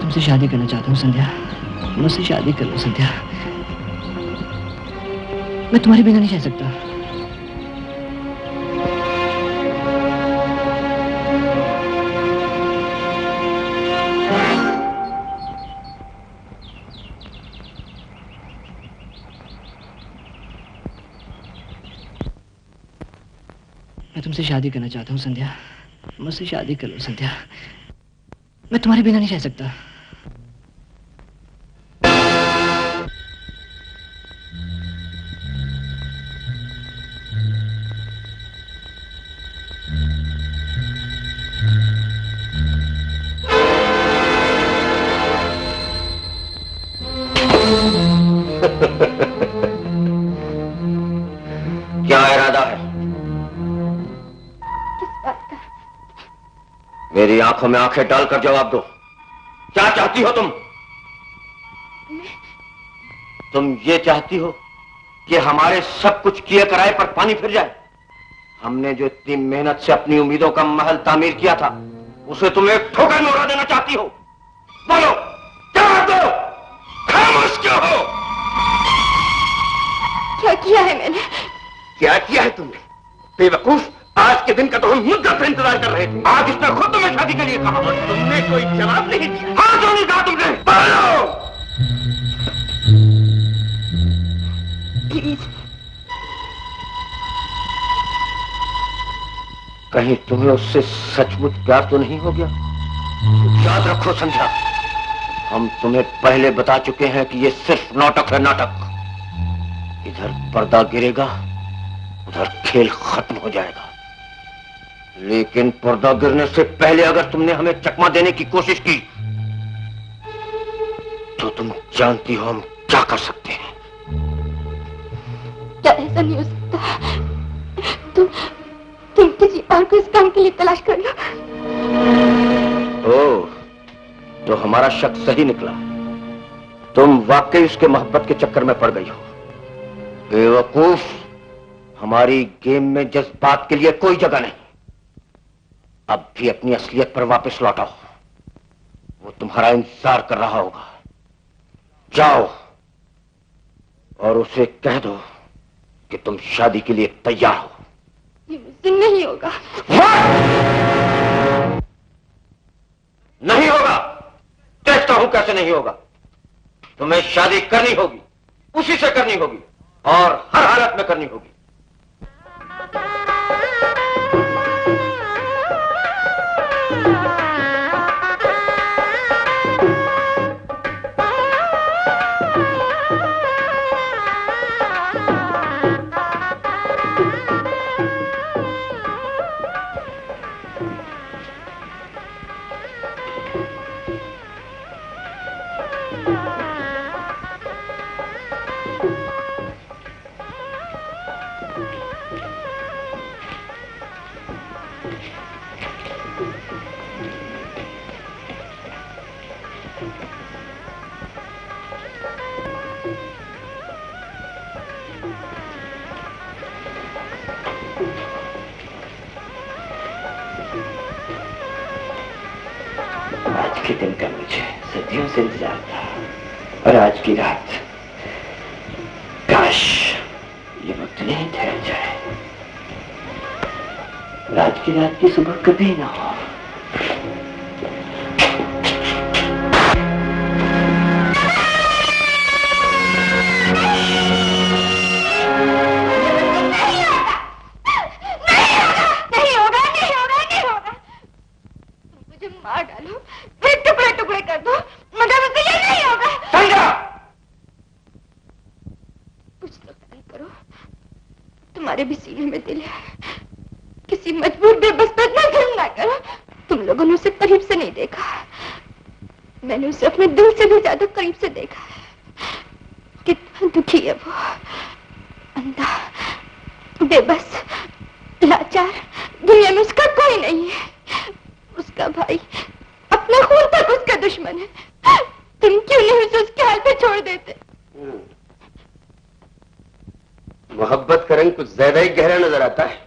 तुमसे शादी करना चाहता हूँ संध्या, मुझसे शादी कर लो संध्या। मैं तुम्हारे बिना नहीं रह सकता। मैं तुमसे शादी करना चाहता हूँ संध्या, मुझसे शादी कर लो संध्या। मैं तुम्हारे बिना नहीं रह सकता। क्या इरादा है? किस बात का? मेरी आंखों में आंखें डालकर जवाब दो। क्या चाहती हो तुम? तुम ये चाहती हो कि हमारे सब कुछ किए कराए पर पानी फिर जाए? हमने जो इतनी मेहनत से अपनी उम्मीदों का महल तामीर किया था, उसे तुम एक ठोकर में उड़ा देना चाहती हो? बोलो, जवाब दो। खामोश क्यों हो? क्या किया है मैंने? क्या किया है तुमने? बेवकूफ, आज के दिन का तो हम मुद्दत से इंतजार कर रहे थे। आज इसने खुद तुम्हें शादी के लिए कहा और तुमने कोई जवाब नहीं दिया। हाँ, क्यों नहीं कहा तुमने? बोलो। प्लीज। कहीं तुम्हें उससे सचमुच प्यार तो नहीं हो गया? तो याद रखो संध्या, हम तुम्हें पहले बता चुके हैं कि ये सिर्फ नाटक है, नाटक। इधर पर्दा गिरेगा, उधर खेल खत्म हो जाएगा। लेकिन पर्दा गिरने से पहले अगर तुमने हमें चकमा देने की कोशिश की, तो तुम जानती हो हम क्या कर सकते हैं। क्या ऐसा नहीं हो सकता? तुम किसी और को इस काम के लिए तलाश कर लो। ओह, तो हमारा शक सही निकला। तुम वाकई उसके मोहब्बत के चक्कर में पड़ गई हो। बेवकूफ, हमारी गेम में जज्बात के लिए कोई जगह नहीं। अब भी अपनी असलियत पर वापस लौटाओ। वो तुम्हारा इंतजार कर रहा होगा। जाओ और उसे कह दो कि तुम शादी के लिए तैयार हो। ये मुझसे नहीं होगा। नहीं होगा? देखता हूं कैसे नहीं होगा। तुम्हें शादी करनी होगी, उसी से करनी होगी और हर हालत में करनी होगी। आज के दिन का मुझे सदियों से इंतजार था और आज की रात, काश ये वक्त नहीं ठहर जाए, आज की रात की सुबह कभी ना हो। मार डालो, फिर टुकड़े टुकड़े कर दो, मगर मुझसे ये नहीं होगा। संध्या! कुछ तो ख्याल करो, तुम्हारे भी सीने में दिल है, किसी मजबूर बेबस पर नजर ना करो। तुम लोगों ने उसे करीब से नहीं देखा, मैंने उसे अपने दिल से भी ज्यादा करीब से देखा है। कितना दुखी है वो, अंधा, बेबस, लाचार, दुनिया में उसका कोई नहीं है। उसका भाई अपना खून तक उसका दुश्मन है। तुम क्यों नहीं उसे उसके हाल पे छोड़ देते? मोहब्बत का रंग कुछ ज्यादा ही गहरा नजर आता है।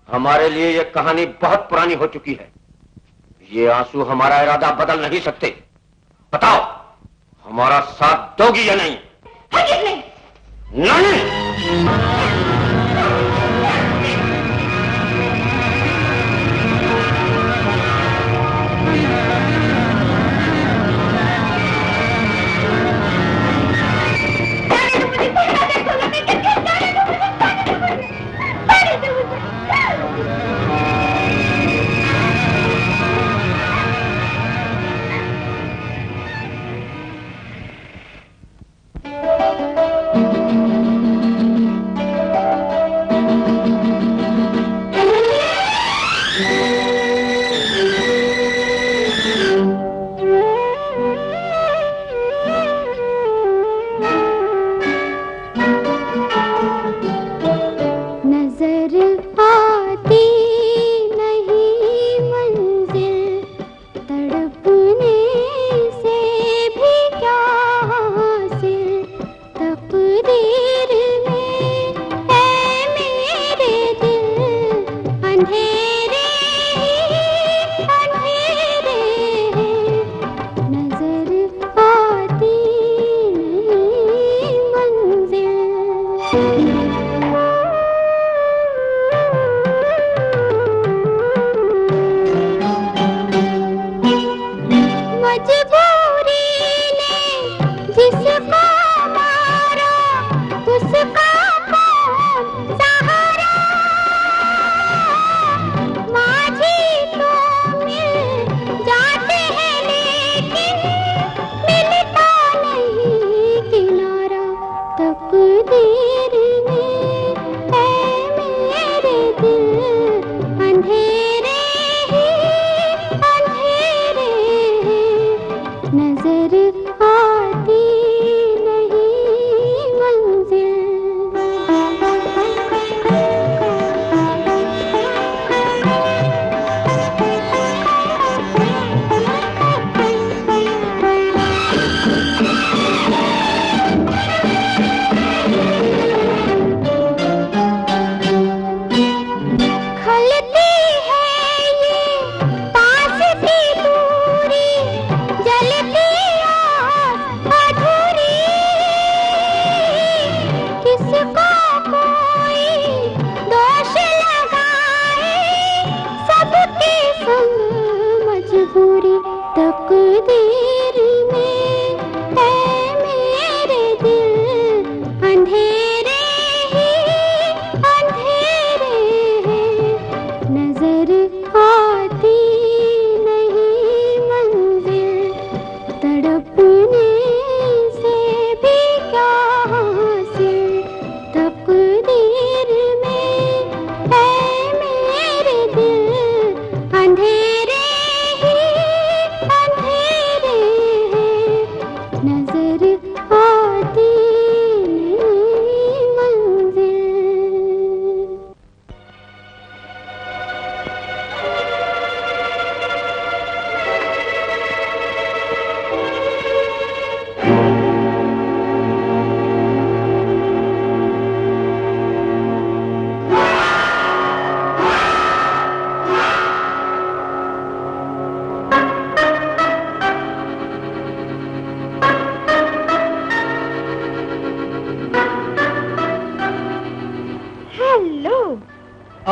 हमारे लिए यह कहानी बहुत पुरानी हो चुकी है। ये आंसू हमारा इरादा बदल नहीं सकते। बताओ, हमारा साथ दोगी या नहीं? हरगिज़ नहीं। नहीं।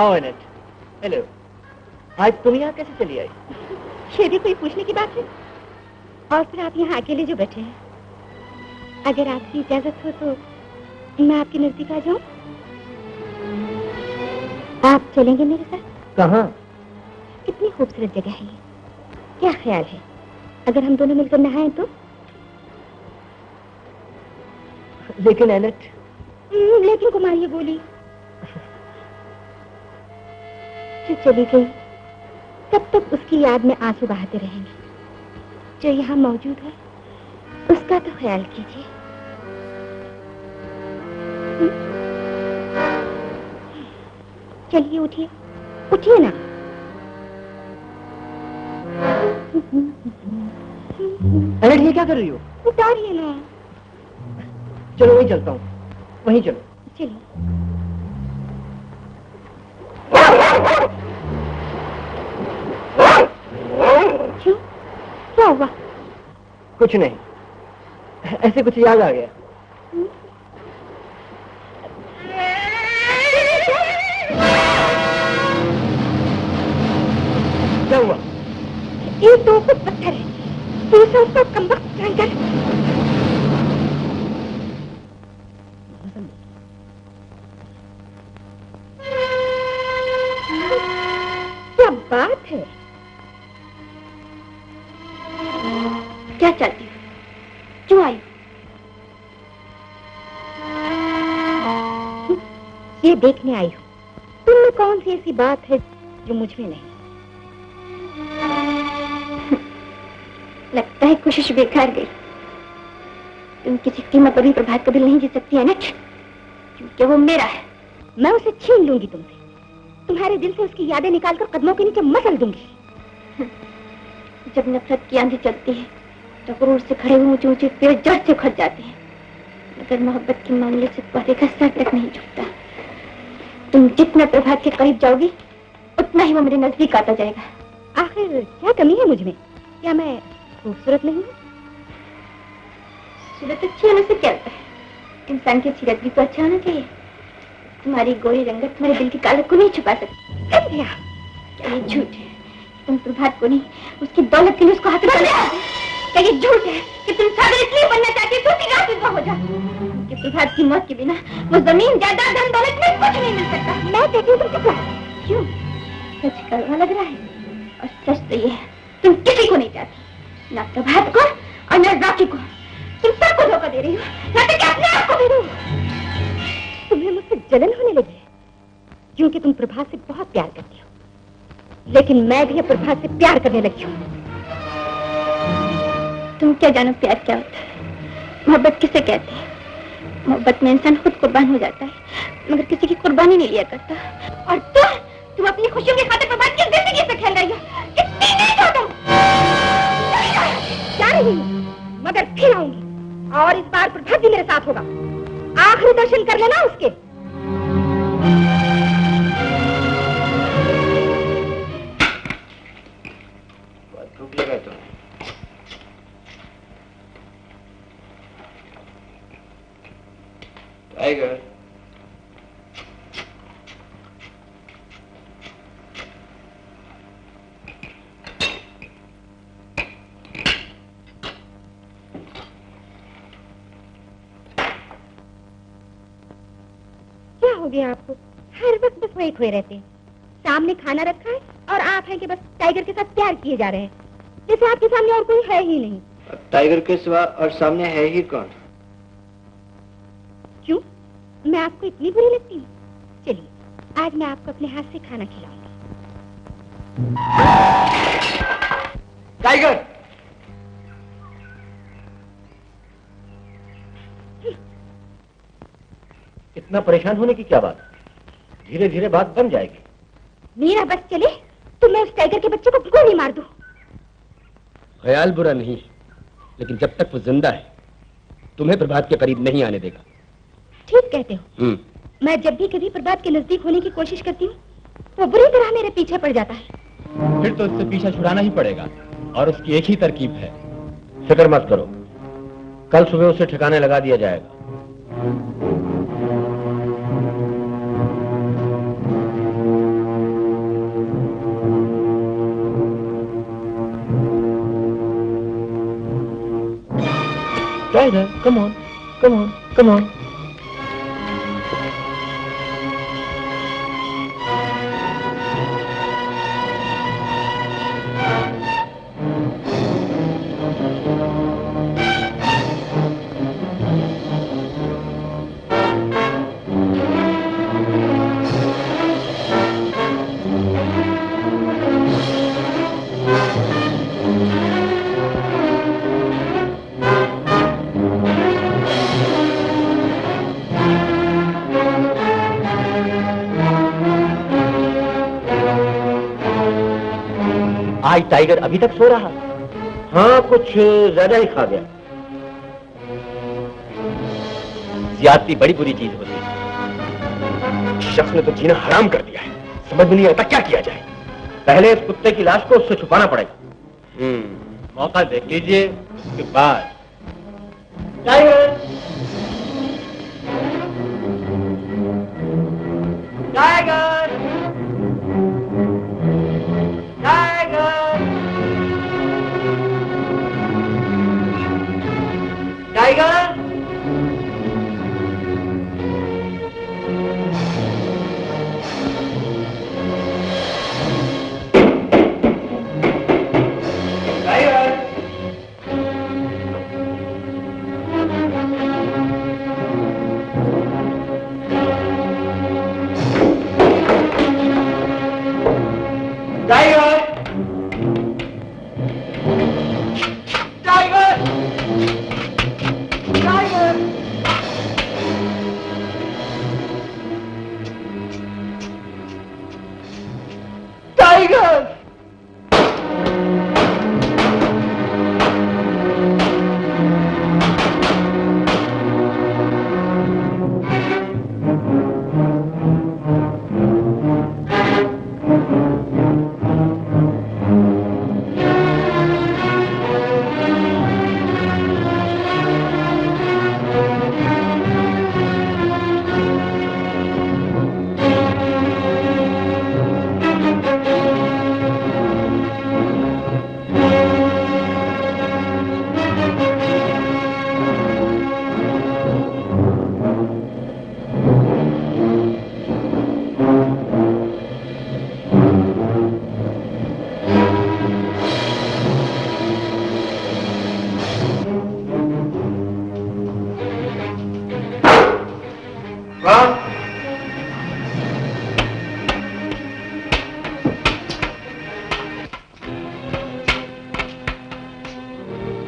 How Annette? हेलो। आज तुम यहाँ कैसे चली आई? ये भी कोई पूछने की बात है? और फिर आप यहाँ अकेले जो बैठे हैं, अगर आपकी इजाजत हो तो मैं आपके नजदीक आ जाऊं? आप चलेंगे मेरे साथ? कहाँ? कितनी खूबसूरत जगह है ये। क्या ख्याल है अगर हम दोनों मिलकर नहाएं तो? लेकिन एनेट। लेकिन को मारिए गोली। जो चली गई तब तक उसकी याद में आंसू बहाते रहेंगे। जो यहाँ मौजूद है उसका तो ख्याल कीजिए। चलिए उठिए, उठिए ना। एनेट ये क्या कर रही हो? उतारिए ना। चलो वहीं चलता हूँ, वहीं चलो। चलिए। क्यों? क्या हुआ? कुछ नहीं, ऐसे कुछ याद आ गया। क्या हुआ? एक दो फुट पत्थर है, दूसरा उसको कमबख्त जानकर। क्या बात है? क्या चाहती हो? क्यों आई? ये देखने आई हूँ तुम में कौन सी ऐसी बात है जो मुझ में नहीं। लगता है कोशिश बेकार गई। तुम किसी कीमत पर भी प्रभात कभी नहीं जीत सकती एनेट, क्योंकि वो मेरा है। मैं उसे छीन लूंगी तुमसे, तुम्हारे दिल से उसकी यादें निकालकर कदमों के नीचे मसल दूंगी। जब नफरत की आंधी चलती है तो गुरूर से खड़े हुए ऊंचे ऊंचे पेड़ जड़ से उखड़ जाते हैं, मगर मोहब्बत के मामले से पौधे का सर तक नहीं झुकता। तुम जितना प्रभात के करीब जाओगी उतना ही वो मेरे नजदीक आता जाएगा। आखिर क्या कमी है मुझ में? क्या मैं खूबसूरत नहीं हूँ? सूरत अच्छी होने से क्या होता है? इंसान की सीरत भी तो अच्छा होना चाहिए। तुम्हारी गोरी रंगत तुम्हारे दिल की कालक को नहीं छुपा सकती। क्या ये झूठ है? तुम प्रभात को नहीं उसकी दौलत के लिए उसको हासिल करना चाहती? क्या ये झूठ है कि तुम सागर इसलिए बनना चाहती हो क्योंकि रात विधवा हो जाओ? कि प्रभात की मौत के बिना वो जमीन जायदाद धन दौलत में कुछ नहीं मिल सकता। मैं कहती हूँ तुम चुप रहो। क्यों? सच कड़वा लग रहा है, और सच तो ये है तुम किसी को नहीं चाहती, ना प्रभात को और न राखी को। तुम सबको धोखा दे रही हो, ना तो अपने आप को दे रही हो। तुम्हें मुझसे जलन होने लगी है क्योंकि तुम प्रभात से बहुत प्यार करती हो, लेकिन मैं भी अब प्रभात से प्यार करने लगी हूँ। तुम क्या जानो प्यार क्या होता है, मोहब्बत किसे कहते हैं? मोहब्बत में इंसान खुद कुर्बान हो जाता है, मगर किसी की कुर्बानी नहीं लिया करता। और तुम अपनी खुशियों की खातिर प्रभात की जिंदगी से खेल रही हो। कितनी नीच हो तुम। जा रही हूँ, मगर फिर आऊंगी, और इस बार प्रभात भी मेरे साथ होगा। आखिरी दर्शन कर लेना उसके। भूख लगा तो टाइगर। क्या हो गया आपको? हर वक्त बस वही खोए रहते हैं। सामने खाना रखा है और आप हैं कि बस टाइगर के साथ प्यार किए जा रहे हैं, जैसे आपके सामने और कोई है ही नहीं। टाइगर के सिवा और सामने है ही कौन? क्यों, मैं आपको इतनी बुरी लगती हूँ? चलिए आज मैं आपको अपने हाथ से खाना खिलाऊंगी। टाइगर! इतना परेशान होने की क्या बात? धीरे धीरे बात बन जाएगी। मेरा बस चले तो मैं उस टाइगर के बच्चे को गोली मार दूं। ख्याल बुरा नहीं, लेकिन जब तक वो जिंदा है तुम्हें प्रभात के करीब नहीं आने देगा। ठीक कहते हो। मैं जब भी कभी प्रभात के नजदीक होने की कोशिश करती हूँ वो बुरी तरह मेरे पीछे पड़ जाता है। फिर तो उससे पीछा छुड़ाना ही पड़ेगा, और उसकी एक ही तरकीब है। फिक्र मत करो, कल सुबह उसे ठिकाने लगा दिया जाएगा। Tiger, come on, come on, come on. आज टाइगर अभी तक सो रहा? हाँ, कुछ ज्यादा ही खा गया। ज्यादती बड़ी बुरी चीज होती है। शख्स ने तो जीना हराम कर दिया है। समझ में नहीं आता क्या किया जाए। पहले इस कुत्ते की लाश को उससे छुपाना पड़ेगा। मौका देख लीजिए, उसके बाद। Tiger, tiger, tiger, tiger.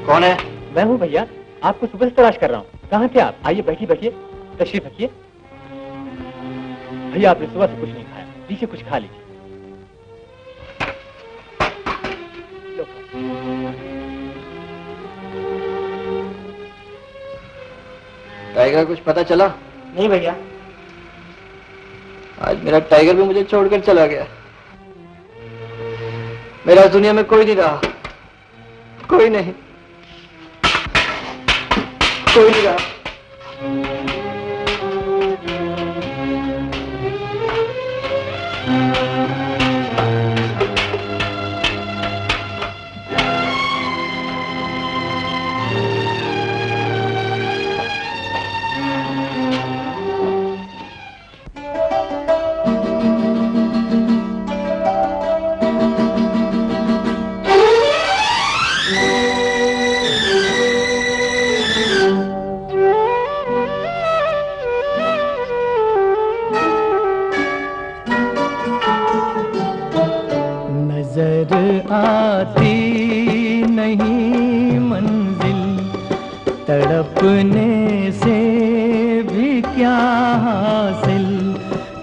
कौन है? मैं हूँ भैया, आपको सुबह से तलाश कर रहा हूँ। कहाँ थे आप? आइए बैठिए बैठिए, तशरीफ रखिए। भैया आपने सुबह से कुछ नहीं खाया, लीजिए कुछ खा लीजिए। टाइगर कुछ पता चला? नहीं भैया। आज मेरा टाइगर भी मुझे छोड़कर चला गया। मेरा दुनिया में कोई नहीं रहा, कोई नहीं, कोई नहीं रहा। तड़पने से भी क्या हासिल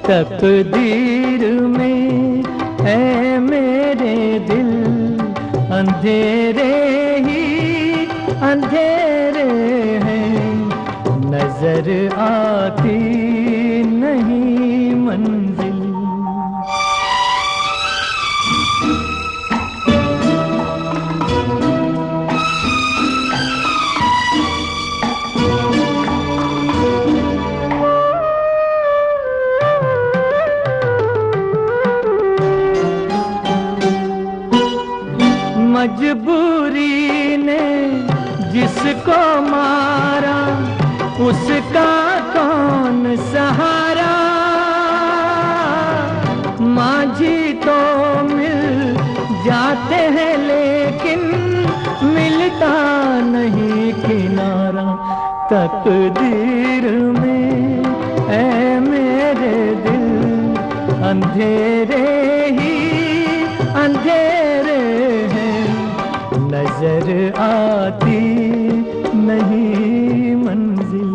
तकदीर में है मेरे दिल, अंधेरे ही अंधेरे हैं, नजर आती नहीं मंजिल। मजबूरी ने जिसको मारा उसका कौन सहारा। माझी तो मिल जाते हैं लेकिन मिलता नहीं किनारा। तकदीर में ऐ मेरे दिल अंधेरे ही अंधेरे हैं, नजर आती नहीं मंजिल।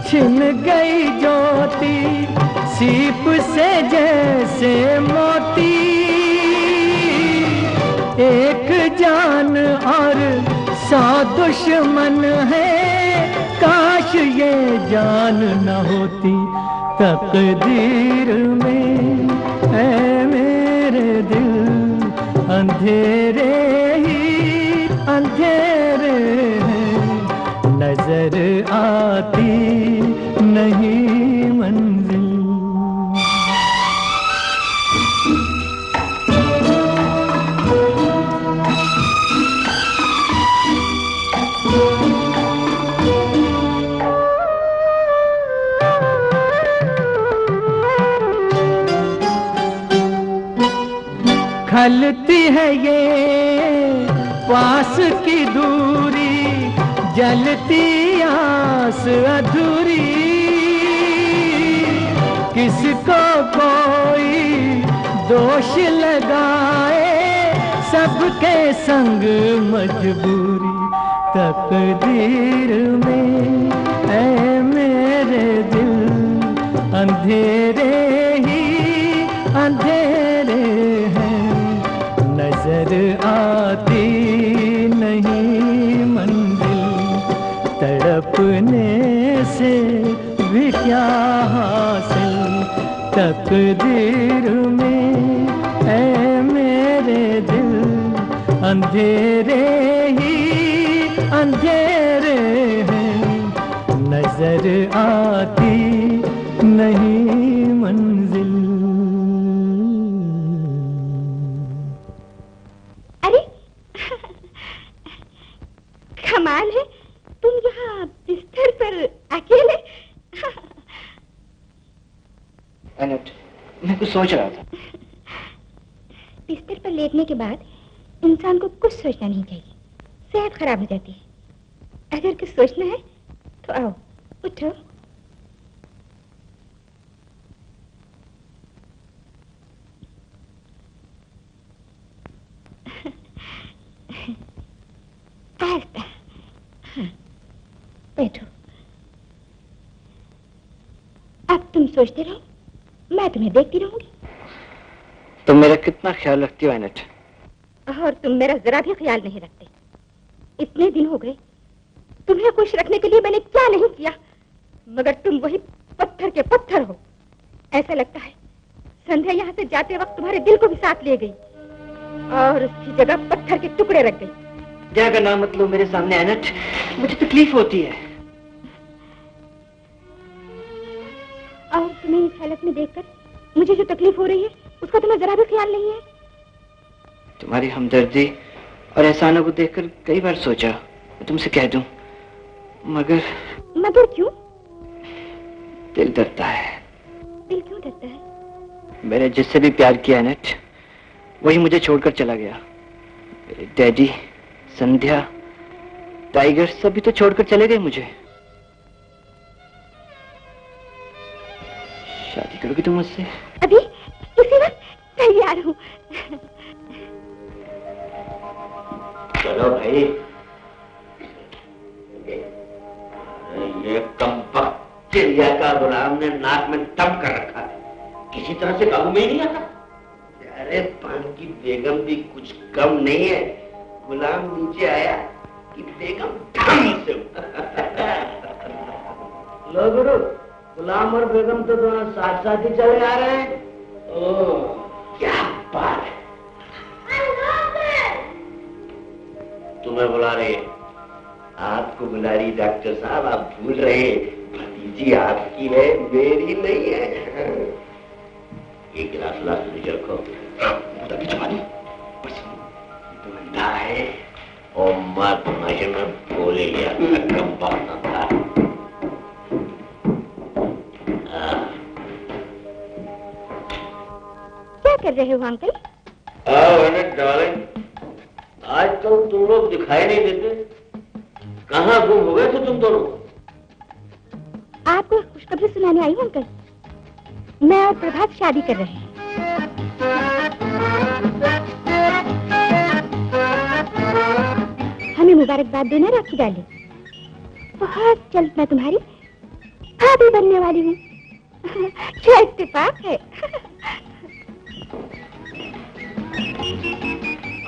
छिन गई ज्योति सीप से जैसे मोती। एक जान और 100 दुश्मन है, काश ये जान न होती। तकदीर में है मेरे दिल अंधेरे ही अंधेरे हैं, नजर आती नहीं मंजिल। खलती है ये पास की दूरी, जलती आस अधूरी। किसको कोई दोष लगाए, सबके संग मजबूरी। तकदीर में ऐ मेरे दिल अंधेरे ही अंधेरे हैं, नजर आती नहीं मंजिल। तड़पने से भी क्या हासिल, तकदीर में ऐ मेरे दिल अंधेरे ही अंधेरे हैं, नजर आती नहीं मंजिल। अरे कमाल है, तुम यहाँ बिस्तर पर अकेले। एनेट, मैं कुछ सोच रहा था। बिस्तर पर लेटने के बाद इंसान को कुछ सोचना नहीं चाहिए, सेहत खराब हो जाती है। अगर कुछ सोचना है तो आओ उठो। आस्ता, हाँ, बैठो। अब तुम सोचते रहो, मैं तुम्हें देखती रहूंगी। तुम मेरा कितना ख्याल रखती हो एनेट? और तुम मेरा जरा भी ख्याल नहीं रखते। इतने दिन हो गए, तुम्हें खुश रखने के लिए मैंने क्या नहीं किया, मगर तुम वही पत्थर के पत्थर हो। ऐसा लगता है संध्या यहाँ से जाते वक्त तुम्हारे दिल को भी साथ ले गई और उसकी जगह पत्थर के टुकड़े रख गई। क्या का नाम मतलब मेरे सामने एनेट, मुझे तकलीफ होती है। और तुम्हें इस हालत में देखकर मुझे जो तकलीफ हो रही है उसका तुम्हें जरा भी ख्याल नहीं है। तुम्हारी हमदर्दी और एहसानों को देखकर कई बार सोचा मैं तुमसे कह दूं, मगर क्यों? दिल डरता है। दिल क्यों डरता है? मैंने जिससे भी प्यार किया नेट, वही मुझे छोड़कर चला गया। मेरे डैडी, संध्या, टाइगर सभी तो छोड़कर चले गए मुझे। शादी करोगी तुम मुझसे? अभी इसी वक्त तैयार हूँ। चलो भाई, ये कमबख्त चिड़िया का गुलाम ने नाक में दम कर रखा है, किसी तरह से काबू में ही नहीं आता। अरे पान की बेगम भी कुछ कम नहीं है। गुलाम नीचे आया कि बेगम धम से। लो गुरु, गुलाम और बेगम तो दोनों साथ साथ ही चले आ रहे हैं। ओ, क्या बात है। तुम्हें बुला रही है। आपको बुला रही डॉक्टर साहब, आप भूल रहे भतीजी आपकी है, मेरी नहीं है। एक गिलास ला नीचे रखो। बंदा है और मत नशे में बोले गया कम बात था। क्या कर रहे हो अंकल? डार्लिंग, आज तो तुम लोग दिखाई नहीं देते। कहाँ गुम हो गए थे तुम दोनों? आपको खुशखबरी सुनाने आई हूँ अंकल। मैं और प्रभात शादी कर रहे हैं। हमें मुबारकबाद देना राखी डाली। बहुत जल्द मैं तुम्हारी भाभी बनने वाली हूँ। क्या इत्तेफाक है।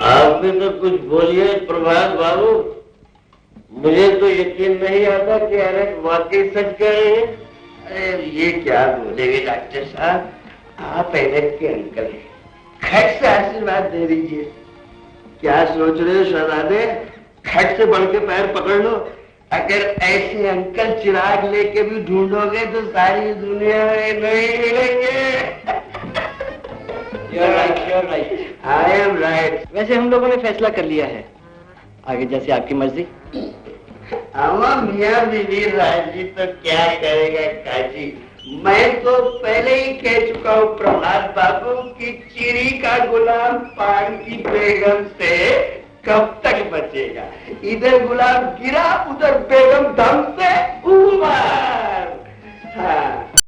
आप भी तो कुछ बोलिए प्रभात बाबू। मुझे तो यकीन नहीं आता कि अनंत वाकई सच कह रहे हैं। अरे ये क्या बोलेंगे डॉक्टर साहब, आप अनंत के अंकल हैं, खट से आशीर्वाद दे दीजिए। क्या सोच रहे हो शहजादे, खट से बढ़ के पैर पकड़ लो। अगर ऐसे अंकल चिराग लेके भी ढूंढोगे तो सारी दुनिया में नहीं मिलेंगे। You're right. I am right. वैसे हम लोगों ने फैसला कर लिया है, आगे जैसे आपकी मर्जी। मियाँ बीवी राजी तो क्या करेगा काजी। मैं तो पहले ही कह चुका हूँ प्रभात बाबू कि चिड़ी का गुलाम पान की बेगम से कब तक बचेगा। इधर गुलाम गिरा, उधर बेगम दम से